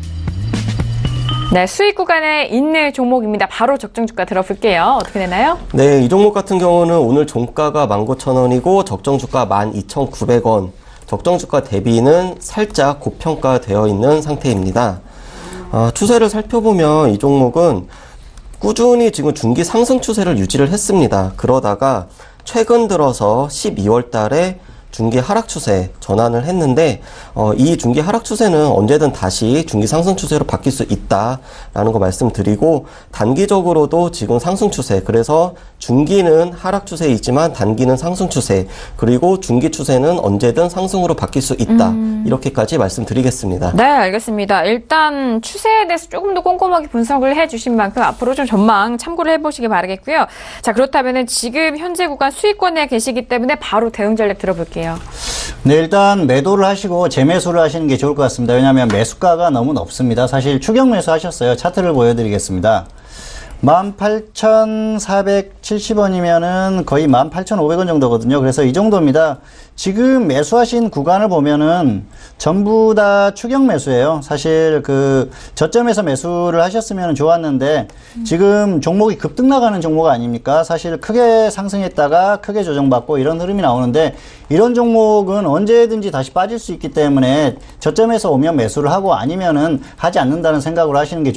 네, 수익 구간에 있는 종목입니다. 바로 적정 주가 들어볼게요. 어떻게 되나요? 네, 이 종목 같은 경우는 오늘 종가가 19,000원이고 적정 주가 12,900원. 적정 주가 대비는 살짝 고평가되어 있는 상태입니다. 추세를 살펴보면 이 종목은 꾸준히 지금 중기 상승 추세를 유지를 했습니다. 그러다가 최근 들어서 12월 달에 중기 하락 추세 전환을 했는데 이 중기 하락 추세는 언제든 다시 중기 상승 추세로 바뀔 수 있다라는 거 말씀드리고 단기적으로도 지금 상승 추세 그래서 중기는 하락 추세이지만 단기는 상승 추세 그리고 중기 추세는 언제든 상승으로 바뀔 수 있다 이렇게까지 말씀드리겠습니다. 네, 알겠습니다. 일단 추세에 대해서 조금 더 꼼꼼하게 분석을 해주신 만큼 앞으로 좀 전망 참고를 해보시기 바라겠고요. 자, 그렇다면은 지금 현재 구간 수익권에 계시기 때문에 바로 대응 전략 들어볼게요. 네, 일단 매도를 하시고 재매수를 하시는 게 좋을 것 같습니다. 왜냐하면 매수가가 너무 높습니다. 사실 추격 매수 하셨어요. 차트를 보여드리겠습니다. 18,470원이면은 거의 18,500원 정도거든요. 그래서 이 정도입니다. 지금 매수하신 구간을 보면은 전부 다 추격 매수예요. 사실 그 저점에서 매수를 하셨으면 좋았는데 지금 종목이 급등 나가는 종목 아닙니까? 사실 크게 상승했다가 크게 조정받고 이런 흐름이 나오는데 이런 종목은 언제든지 다시 빠질 수 있기 때문에 저점에서 오면 매수를 하고 아니면은 하지 않는다는 생각으로 하시는 게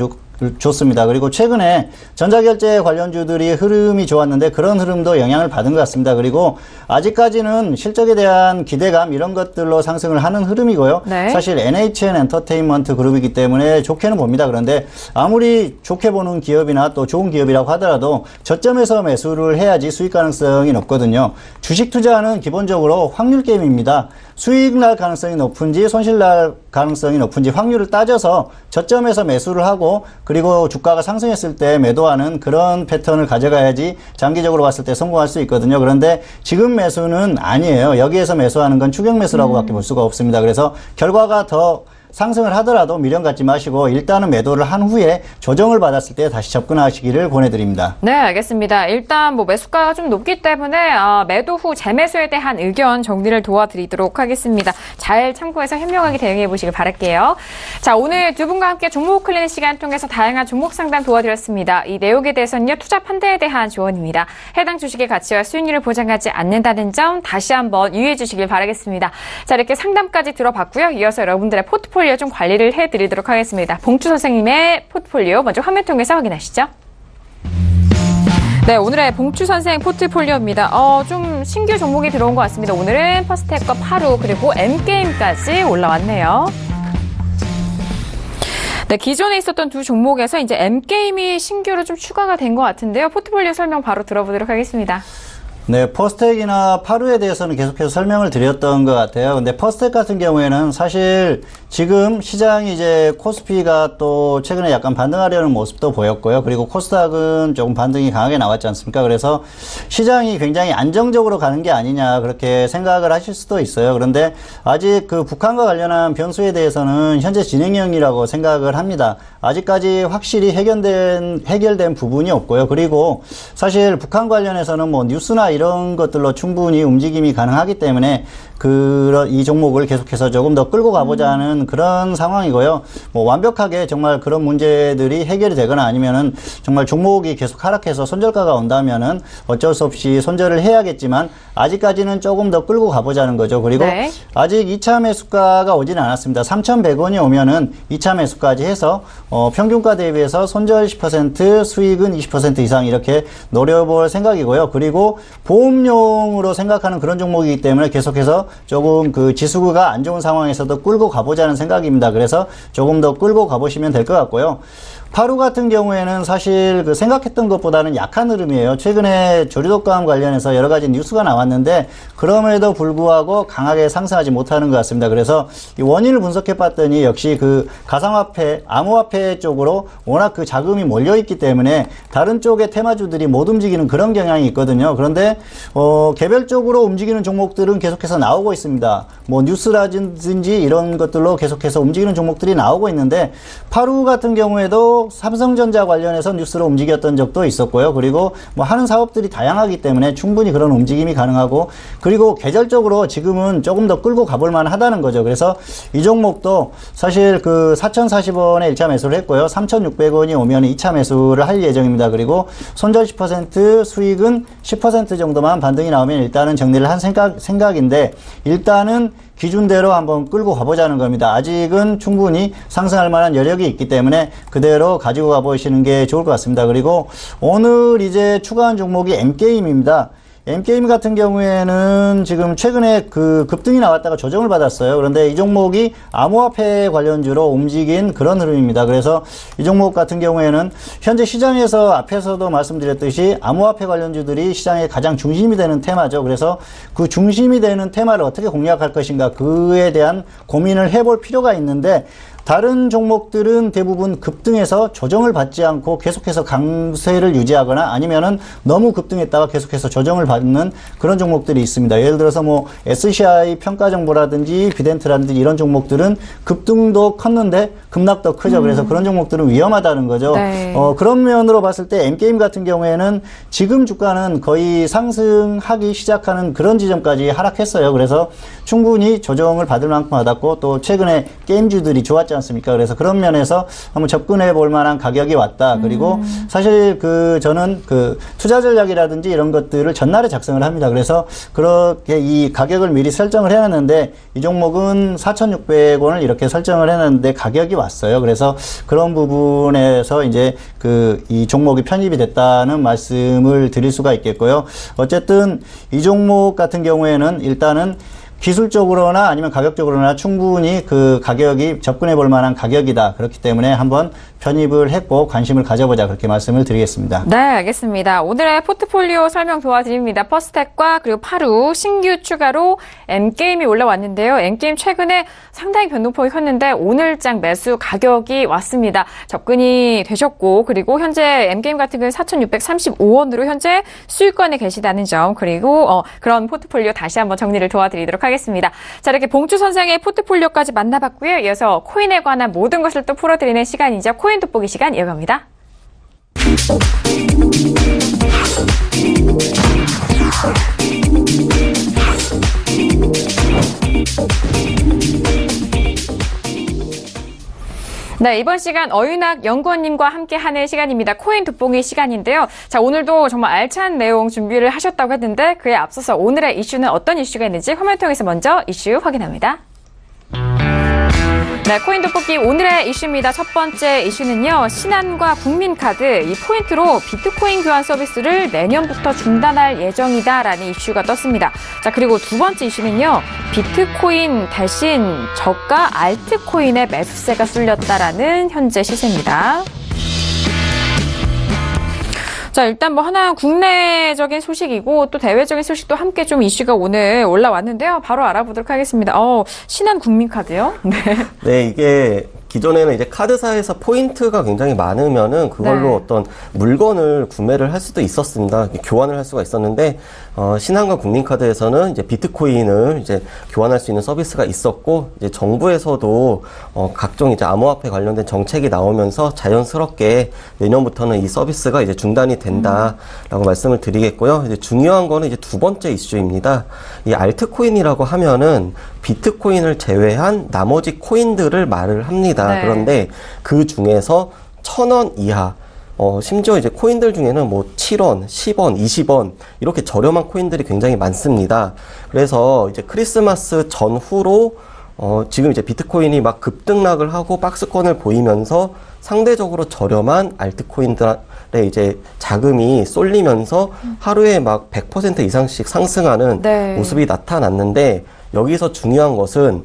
좋습니다. 그리고 최근에 전자결제 관련주들이 흐름이 좋았는데 그런 흐름도 영향을 받은 것 같습니다. 그리고 아직까지는 실적에 대한 기대감 이런 것들로 상승을 하는 흐름이고요. 네. 사실 NHN 엔터테인먼트 그룹이기 때문에 좋게는 봅니다. 그런데 아무리 좋게 보는 기업이나 또 좋은 기업이라고 하더라도 저점에서 매수를 해야지 수익 가능성이 높거든요. 주식 투자는 기본적으로 확률 게임입니다. 수익 날 가능성이 높은지 손실 날 가능성이 높은지 확률을 따져서 저점에서 매수를 하고 그리고 주가가 상승했을 때 매도하는 그런 패턴을 가져가야지 장기적으로 봤을 때 성공할 수 있거든요. 그런데 지금 매수는 아니에요. 여기에서 매수하는 건 추격 매수라고밖에 볼 수가 없습니다. 그래서 결과가 더 상승을 하더라도 미련 갖지 마시고 일단은 매도를 한 후에 조정을 받았을 때 다시 접근하시기를 권해드립니다. 네, 알겠습니다. 일단 뭐 매수가가 좀 높기 때문에 매도 후 재매수에 대한 의견 정리를 도와드리도록 하겠습니다. 잘 참고해서 현명하게 대응해 보시길 바랄게요. 자, 오늘 두 분과 함께 종목 클리닉 시간 통해서 다양한 종목 상담 도와드렸습니다. 이 내용에 대해서는요, 투자 판단에 대한 조언입니다. 해당 주식의 가치와 수익률을 보장하지 않는다는 점 다시 한번 유의해 주시길 바라겠습니다. 자, 이렇게 상담까지 들어봤고요. 이어서 여러분들의 포트폴리오 좀 관리를 해드리도록 하겠습니다. 봉추 선생님의 포트폴리오 먼저 화면 통해서 확인하시죠. 네, 오늘의 봉추 선생 포트폴리오입니다. 좀 신규 종목이 들어온 것 같습니다. 오늘은 퍼스텍과 파루 그리고 M게임까지 올라왔네요. 네, 기존에 있었던 두 종목에서 이제 M게임이 신규로 좀 추가가 된 것 같은데요. 포트폴리오 설명 바로 들어보도록 하겠습니다. 네, 퍼스텍이나 파루에 대해서는 계속해서 설명을 드렸던 것 같아요. 근데 퍼스텍 같은 경우에는 사실 지금 시장이 이제 코스피가 또 최근에 약간 반등하려는 모습도 보였고요. 그리고 코스닥은 조금 반등이 강하게 나왔지 않습니까? 그래서 시장이 굉장히 안정적으로 가는 게 아니냐 그렇게 생각을 하실 수도 있어요. 그런데 아직 그 북한과 관련한 변수에 대해서는 현재 진행형이라고 생각을 합니다. 아직까지 확실히 해결된 부분이 없고요. 그리고 사실 북한 관련해서는 뭐 뉴스나 이런 것들로 충분히 움직임이 가능하기 때문에 이 종목을 계속해서 조금 더 끌고 가보자는 그런 상황이고요. 뭐 완벽하게 정말 그런 문제들이 해결이 되거나 아니면은 정말 종목이 계속 하락해서 손절가가 온다면은 어쩔 수 없이 손절을 해야겠지만 아직까지는 조금 더 끌고 가보자는 거죠. 그리고 네. 아직 2차 매수가가 오지는 않았습니다. 3,100원이 오면은 2차 매수까지 해서 평균가 대비해서 손절 10%, 수익은 20% 이상 이렇게 노려볼 생각이고요. 그리고 보험용으로 생각하는 그런 종목이기 때문에 계속해서 조금 그 지수가 안 좋은 상황에서도 끌고 가보자는 생각입니다. 그래서 조금 더 끌고 가보시면 될 것 같고요. 파루 같은 경우에는 사실 그 생각했던 것보다는 약한 흐름이에요. 최근에 조류독감 관련해서 여러 가지 뉴스가 나왔는데 그럼에도 불구하고 강하게 상승하지 못하는 것 같습니다. 그래서 이 원인을 분석해 봤더니 역시 그 가상화폐, 암호화폐 쪽으로 워낙 그 자금이 몰려있기 때문에 다른 쪽의 테마주들이 못 움직이는 그런 경향이 있거든요. 그런데 개별적으로 움직이는 종목들은 계속해서 나오고 있습니다. 뭐 뉴스라든지 이런 것들로 계속해서 움직이는 종목들이 나오고 있는데 파루 같은 경우에도 삼성전자 관련해서 뉴스로 움직였던 적도 있었고요. 그리고 뭐 하는 사업들이 다양하기 때문에 충분히 그런 움직임이 가능하고 그리고 계절적으로 지금은 조금 더 끌고 가볼 만하다는 거죠. 그래서 이 종목도 사실 그 4,040원에 1차 매수를 했고요. 3,600원이 오면 2차 매수를 할 예정입니다. 그리고 손절 10%, 수익은 10% 정도만 반등이 나오면 일단은 정리를 한 생각인데 일단은 기준대로 한번 끌고 가보자는 겁니다. 아직은 충분히 상승할 만한 여력이 있기 때문에 그대로 가지고 가보시는 게 좋을 것 같습니다. 그리고 오늘 이제 추가한 종목이 M게임입니다. M게임 같은 경우에는 지금 최근에 그 급등이 나왔다가 조정을 받았어요. 그런데 이 종목이 암호화폐 관련주로 움직인 그런 흐름입니다. 그래서 이 종목 같은 경우에는 현재 시장에서 앞에서도 말씀드렸듯이 암호화폐 관련주들이 시장의 가장 중심이 되는 테마죠. 그래서 그 중심이 되는 테마를 어떻게 공략할 것인가 그에 대한 고민을 해볼 필요가 있는데 다른 종목들은 대부분 급등해서 조정을 받지 않고 계속해서 강세를 유지하거나 아니면은 너무 급등했다가 계속해서 조정을 받는 그런 종목들이 있습니다. 예를 들어서 뭐 SCI 평가정보라든지 비덴트라든지 이런 종목들은 급등도 컸는데 급락도 크죠. 그래서 그런 종목들은 위험하다는 거죠. 네. 그런 면으로 봤을 때 M게임 같은 경우에는 지금 주가는 거의 상승하기 시작하는 그런 지점까지 하락했어요. 그래서 충분히 조정을 받을 만큼 받았고 또 최근에 게임주들이 좋았지 않습니까? 그래서 그런 면에서 한번 접근해 볼 만한 가격이 왔다. 그리고 사실 저는 투자 전략이라든지 이런 것들을 전날에 작성을 합니다. 그래서 그렇게 이 가격을 미리 설정을 해놨는데 이 종목은 4,600원을 이렇게 설정을 해놨는데 가격이 왔어요. 그래서 그런 부분에서 이제 이 종목이 편입이 됐다는 말씀을 드릴 수가 있겠고요. 어쨌든 이 종목 같은 경우에는 일단은 기술적으로나 아니면 가격적으로나 충분히 그 가격이 접근해 볼 만한 가격이다. 그렇기 때문에 한번 편입을 했고 관심을 가져보자. 그렇게 말씀을 드리겠습니다. 네, 알겠습니다. 오늘의 포트폴리오 설명 도와드립니다. 퍼스텍과 그리고 파루 신규 추가로 M게임이 올라왔는데요. M게임 최근에 상당히 변동폭이 컸는데 오늘장 매수 가격이 왔습니다. 접근이 되셨고 그리고 현재 M게임 같은 경우는 4,635원으로 현재 수익권에 계시다는 점 그리고 그런 포트폴리오 다시 한번 정리를 도와드리도록 하겠습니다. 자, 이렇게 봉투 선생의 포트폴리오까지 만나봤고요. 이어서 코인에 관한 모든 것을 또 풀어드리는 시간이죠. 코인 돋보기 시간 이어갑니다. 네, 이번 시간 어윤학 연구원님과 함께하는 시간입니다. 코인 돋보기 시간인데요. 자, 오늘도 정말 알찬 내용 준비를 하셨다고 했는데 그에 앞서서 오늘의 이슈는 어떤 이슈가 있는지 화면 통해서 먼저 이슈 확인합니다. 네, 코인 돋보기 오늘의 이슈입니다. 첫 번째 이슈는요. 신한과 국민카드 이 포인트로 비트코인 교환 서비스를 내년부터 중단할 예정이다라는 이슈가 떴습니다. 자, 그리고 두 번째 이슈는요. 비트코인 대신 저가 알트코인의 매수세가 쏠렸다라는 현재 시세입니다. 자, 일단 뭐 하나 국내적인 소식이고 또 대외적인 소식도 함께 좀 이슈가 오늘 올라왔는데요. 바로 알아보도록 하겠습니다. 신한 국민카드요? 네. 네, 이게 기존에는 이제 카드사에서 포인트가 굉장히 많으면은 그걸로 네. 어떤 물건을 구매를 할 수도 있었습니다. 교환을 할 수가 있었는데 신한과 국민카드에서는 이제 비트코인을 이제 교환할 수 있는 서비스가 있었고, 이제 정부에서도 각종 이제 암호화폐 관련된 정책이 나오면서 자연스럽게 내년부터는 이 서비스가 이제 중단이 된다라고 말씀을 드리겠고요. 이제 중요한 거는 이제 두 번째 이슈입니다. 이 알트코인이라고 하면은 비트코인을 제외한 나머지 코인들을 말을 합니다. 네. 그런데 그 중에서 1,000원 이하, 심지어 이제 코인들 중에는 뭐 7원, 10원, 20원 이렇게 저렴한 코인들이 굉장히 많습니다. 그래서 이제 크리스마스 전후로 지금 이제 비트코인이 막 급등락을 하고 박스권을 보이면서 상대적으로 저렴한 알트코인들의 이제 자금이 쏠리면서 하루에 막 100% 이상씩 상승하는 네. 모습이 나타났는데, 여기서 중요한 것은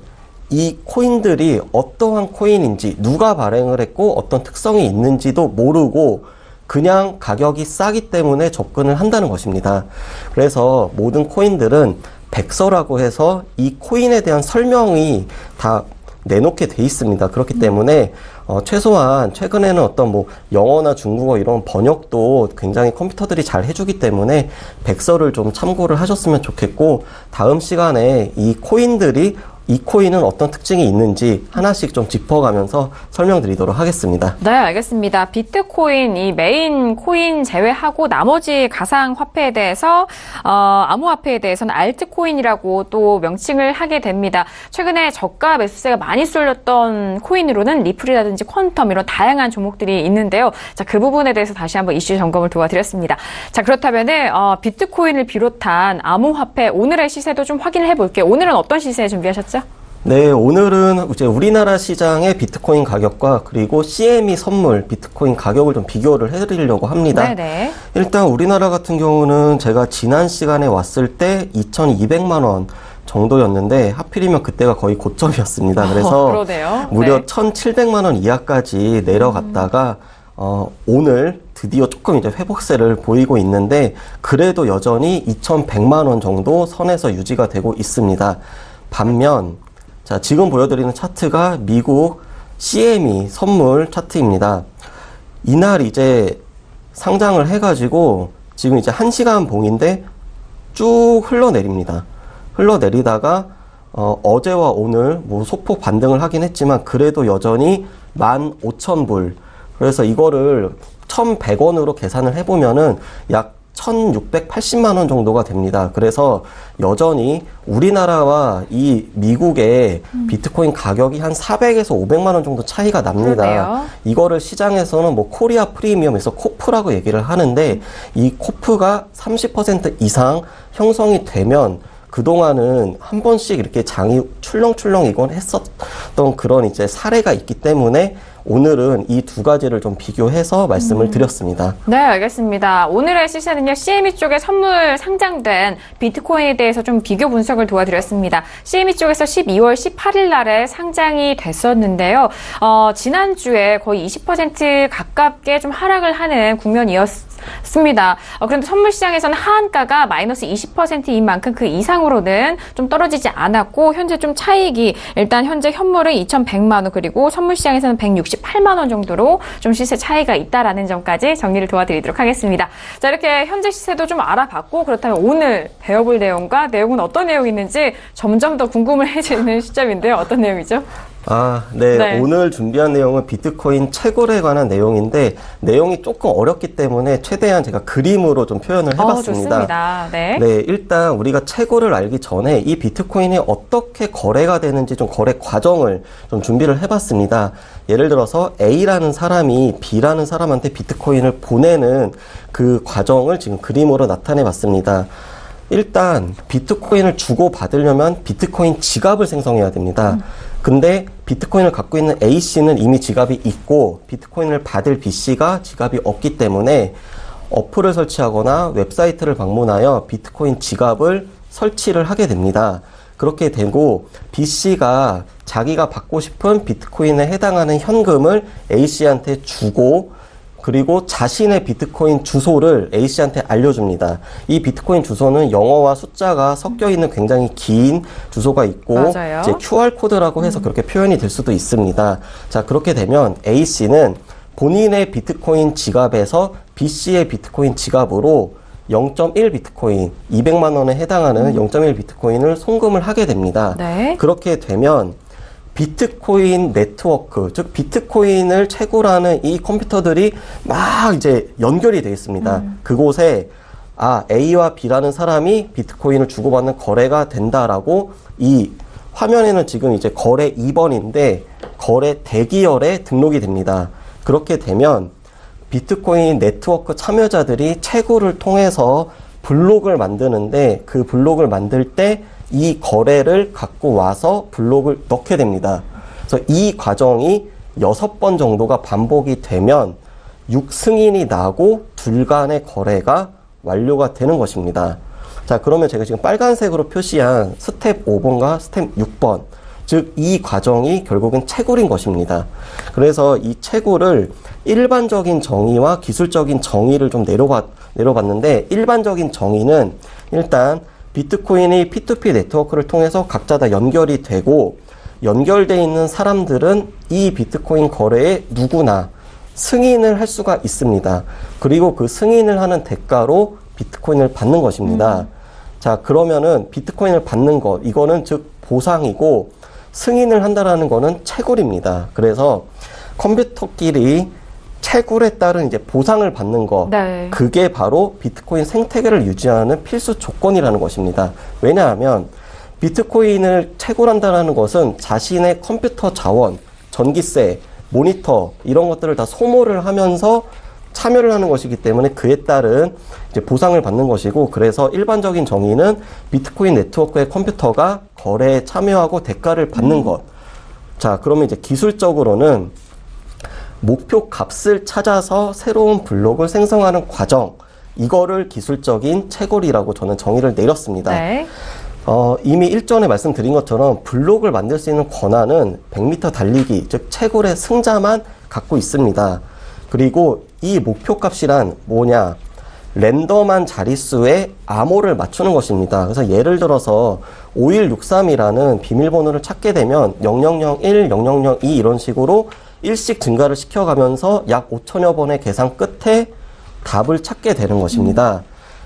이 코인들이 어떠한 코인인지, 누가 발행을 했고 어떤 특성이 있는지도 모르고 그냥 가격이 싸기 때문에 접근을 한다는 것입니다. 그래서 모든 코인들은 백서라고 해서 이 코인에 대한 설명이 다 내놓게 돼 있습니다. 그렇기 때문에 최소한 최근에는 어떤 뭐 영어나 중국어 이런 번역도 굉장히 컴퓨터들이 잘 해주기 때문에 백서를 좀 참고를 하셨으면 좋겠고, 다음 시간에 이 코인은 어떤 특징이 있는지 하나씩 좀 짚어가면서 설명드리도록 하겠습니다. 네, 알겠습니다. 비트코인, 이 메인 코인 제외하고 나머지 가상화폐에 대해서, 암호화폐에 대해서는 알트코인이라고 또 명칭을 하게 됩니다. 최근에 저가 매수세가 많이 쏠렸던 코인으로는 리플이라든지 퀀텀 이런 다양한 종목들이 있는데요. 자, 그 부분에 대해서 다시 한번 이슈 점검을 도와드렸습니다. 자, 그렇다면은, 비트코인을 비롯한 암호화폐 오늘의 시세도 좀 확인을 해볼게요. 오늘은 어떤 시세 준비하셨죠? 네, 오늘은 이제 우리나라 시장의 비트코인 가격과 그리고 CME 선물 비트코인 가격을 좀 비교를 해드리려고 합니다. 네네. 일단 우리나라 같은 경우는 제가 지난 시간에 왔을 때 2,200만 원 정도였는데 하필이면 그때가 거의 고점이었습니다. 그래서 그러네요. 무려 네. 1,700만 원 이하까지 내려갔다가 오늘 드디어 조금 이제 회복세를 보이고 있는데, 그래도 여전히 2,100만 원 정도 선에서 유지가 되고 있습니다. 반면 자, 지금 보여드리는 차트가 미국 CME 선물 차트입니다. 이날 이제 상장을 해가지고 지금 이제 1시간 봉인데 쭉 흘러내립니다. 흘러내리다가 어제와 오늘 뭐 소폭 반등을 하긴 했지만 그래도 여전히 15,000불. 그래서 이거를 1,100원으로 계산을 해보면은 약 1,680만 원 정도가 됩니다. 그래서 여전히 우리나라와 이 미국의 비트코인 가격이 한 400에서 500만 원 정도 차이가 납니다. 그러네요. 이거를 시장에서는 뭐 코리아 프리미엄에서 코프라고 얘기를 하는데, 이 코프가 30% 이상 형성이 되면 그동안은 한 번씩 이렇게 장이 출렁출렁이곤 했었던 그런 이제 사례가 있기 때문에 오늘은 이 두 가지를 좀 비교해서 말씀을 드렸습니다. 네, 알겠습니다. 오늘의 시세는요, CME 쪽에 선물 상장된 비트코인에 대해서 좀 비교 분석을 도와드렸습니다. CME 쪽에서 12월 18일 날에 상장이 됐었는데요. 지난주에 거의 20% 가깝게 좀 하락을 하는 국면이었습니다. 그런데 선물 시장에서는 하한가가 마이너스 20%인 만큼 그 이상으로는 좀 떨어지지 않았고, 현재 좀 차익이 일단 현재 현물은 2,100만 원, 그리고 선물 시장에서는 168만 원 정도로 좀 시세 차이가 있다라는 점까지 정리를 도와드리도록 하겠습니다. 자, 이렇게 현재 시세도 좀 알아봤고, 그렇다면 오늘 배워볼 내용은 어떤 내용이 있는지 점점 더 궁금해지는 시점인데요. 어떤 내용이죠? 네. 오늘 준비한 내용은 비트코인 채굴에 관한 내용인데, 내용이 조금 어렵기 때문에 최대한 제가 그림으로 좀 표현을 해봤습니다. 좋습니다. 네. 네, 일단 우리가 채굴을 알기 전에 이 비트코인이 어떻게 거래가 되는지 좀 거래 과정을 좀 준비를 해봤습니다. 예를 들어서 A라는 사람이 B라는 사람한테 비트코인을 보내는 그 과정을 지금 그림으로 나타내 봤습니다. 일단 비트코인을 주고받으려면 비트코인 지갑을 생성해야 됩니다. 근데 비트코인을 갖고 있는 A씨는 이미 지갑이 있고 비트코인을 받을 B씨가 지갑이 없기 때문에 어플을 설치하거나 웹사이트를 방문하여 비트코인 지갑을 설치를 하게 됩니다. 그렇게 되고 B씨가 자기가 받고 싶은 비트코인에 해당하는 현금을 A씨한테 주고, 그리고 자신의 비트코인 주소를 A씨한테 알려줍니다. 이 비트코인 주소는 영어와 숫자가 섞여 있는 굉장히 긴 주소가 있고, 맞아요. 이제 QR코드라고 해서 그렇게 표현이 될 수도 있습니다. 자, 그렇게 되면 A씨는 본인의 비트코인 지갑에서 B씨의 비트코인 지갑으로 0.1 비트코인, 200만 원에 해당하는 0.1 비트코인을 송금을 하게 됩니다. 네. 그렇게 되면 비트코인 네트워크, 즉 비트코인을 채굴하는 이 컴퓨터들이 막 이제 연결이 되어 있습니다. 그곳에 A와 B라는 사람이 비트코인을 주고받는 거래가 된다라고 이 화면에는 지금 이제 거래 2번인데 거래 대기열에 등록이 됩니다. 그렇게 되면 비트코인 네트워크 참여자들이 채굴을 통해서 블록을 만드는데 그 블록을 만들 때 이 거래를 갖고 와서 블록을 넣게 됩니다. 그래서 이 과정이 6번 정도가 반복이 되면 6승인이 나고 둘 간의 거래가 완료가 되는 것입니다. 자, 그러면 제가 지금 빨간색으로 표시한 스텝 5번과 스텝 6번, 즉 이 과정이 결국은 채굴인 것입니다. 그래서 이 채굴을 일반적인 정의와 기술적인 정의를 좀 내려봤는데, 일반적인 정의는 일단 비트코인이 P2P 네트워크를 통해서 각자 다 연결이 되고, 연결되어 있는 사람들은 이 비트코인 거래에 누구나 승인을 할 수가 있습니다. 그리고 그 승인을 하는 대가로 비트코인을 받는 것입니다. 자, 그러면은 비트코인을 받는 것, 이거는 즉 보상이고, 승인을 한다라는 거는 채굴입니다. 그래서 컴퓨터끼리 채굴에 따른 이제 보상을 받는 것, 네. 그게 바로 비트코인 생태계를 유지하는 필수 조건이라는 것입니다. 왜냐하면 비트코인을 채굴한다는 것은 자신의 컴퓨터 자원, 전기세, 모니터 이런 것들을 다 소모를 하면서 참여를 하는 것이기 때문에 그에 따른 이제 보상을 받는 것이고, 그래서 일반적인 정의는 비트코인 네트워크의 컴퓨터가 거래에 참여하고 대가를 받는 것. 자, 그러면 이제 기술적으로는 목표 값을 찾아서 새로운 블록을 생성하는 과정, 이거를 기술적인 채굴이라고 저는 정의를 내렸습니다. 네. 이미 일전에 말씀드린 것처럼 블록을 만들 수 있는 권한은 100m 달리기, 즉 채굴의 승자만 갖고 있습니다. 그리고 이 목표값이란 뭐냐? 랜덤한 자릿수에 암호를 맞추는 것입니다. 그래서 예를 들어서 5163이라는 비밀번호를 찾게 되면 0001, 0002 이런 식으로 일씩 증가를 시켜가면서 약 5천여 번의 계산 끝에 답을 찾게 되는 것입니다.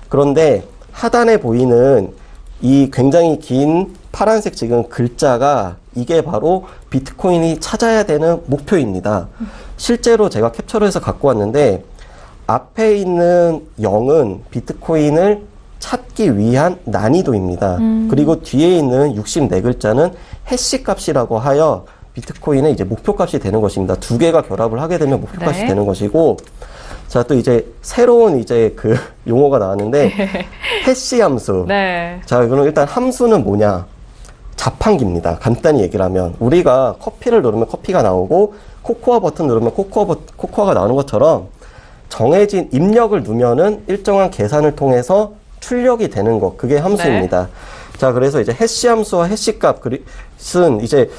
그런데 하단에 보이는 이 굉장히 긴 파란색 지금 글자가 이게 바로 비트코인이 찾아야 되는 목표입니다. 실제로 제가 캡처를 해서 갖고 왔는데, 앞에 있는 0은 비트코인을 찾기 위한 난이도입니다. 그리고 뒤에 있는 64글자는 해시 값이라고 하여 비트코인의 이제 목표값이 되는 것입니다. 두 개가 결합을 하게 되면 목표값이 네. 되는 것이고, 자, 또 이제 새로운 이제 그 용어가 나왔는데, 해시 함수. 네. 자, 그럼 일단 함수는 뭐냐? 자판기입니다. 간단히 얘기를 하면. 우리가 커피를 누르면 커피가 나오고, 코코아 버튼 누르면 코코아가 나오는 것처럼 정해진 입력을 누르면은 일정한 계산을 통해서 출력이 되는 것. 그게 함수입니다. 네. 자, 그래서 이제 해시 함수와 해시 값은 이제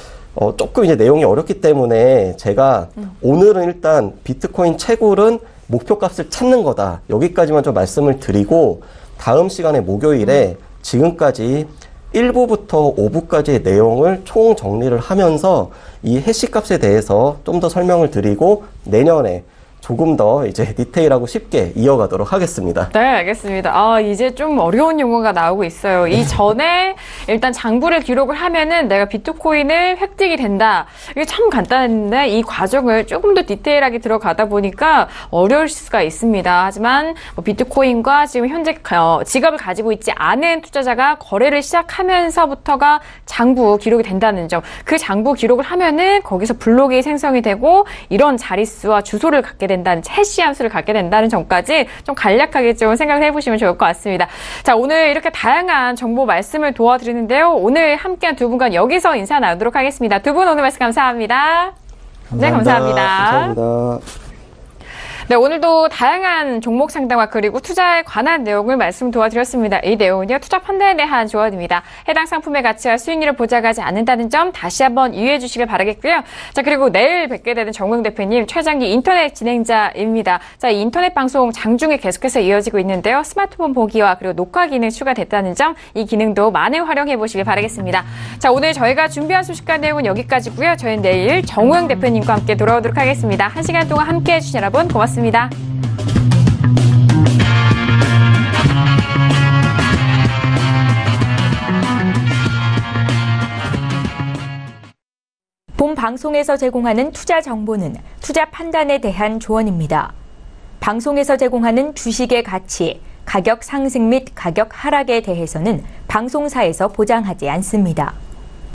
조금 이제 내용이 어렵기 때문에 제가 오늘은 일단 비트코인 채굴은 목표값을 찾는 거다. 여기까지만 좀 말씀을 드리고, 다음 시간에 목요일에 지금까지 1부부터 5부까지의 내용을 총 정리를 하면서 이 해시 값에 대해서 좀 더 설명을 드리고, 내년에 조금 더 이제 디테일하고 쉽게 이어가도록 하겠습니다. 네, 알겠습니다. 이제 좀 어려운 용어가 나오고 있어요. 이전에 일단 장부를 기록을 하면은 내가 비트코인을 획득이 된다. 이게 참 간단한데 이 과정을 조금 더 디테일하게 들어가다 보니까 어려울 수가 있습니다. 하지만 비트코인과 지금 현재 지갑을 가지고 있지 않은 투자자가 거래를 시작하면서부터가 장부 기록이 된다는 점. 그 장부 기록을 하면은 거기서 블록이 생성이 되고 이런 자릿수와 주소를 갖게 된다는, 해시 함수를 갖게 된다는 점까지 좀 간략하게 좀 생각을 해보시면 좋을 것 같습니다. 자, 오늘 이렇게 다양한 정보 말씀을 도와드리는데요. 오늘 함께한 두 분과 여기서 인사 나누도록 하겠습니다. 두 분 오늘 말씀 감사합니다. 네, 감사합니다. 감사합니다. 네, 오늘도 다양한 종목 상담과 그리고 투자에 관한 내용을 말씀 도와드렸습니다. 이 내용은요, 투자 판단에 대한 조언입니다. 해당 상품의 가치와 수익률을 보장하지 않는다는 점 다시 한번 유의해 주시길 바라겠고요. 자, 그리고 내일 뵙게 되는 정우영 대표님, 최장기 인터넷 진행자입니다. 자, 이 인터넷 방송 장중에 계속해서 이어지고 있는데요. 스마트폰 보기와 그리고 녹화 기능 추가됐다는 점, 이 기능도 많이 활용해 보시길 바라겠습니다. 자, 오늘 저희가 준비한 소식과 내용은 여기까지고요. 저희는 내일 정우영 대표님과 함께 돌아오도록 하겠습니다. 1시간 동안 함께 해주신 여러분 고맙습니다. 본 방송에서 제공하는 투자 정보는 투자 판단에 대한 조언입니다. 방송에서 제공하는 주식의 가치, 가격 상승 및 가격 하락에 대해서는 방송사에서 보장하지 않습니다.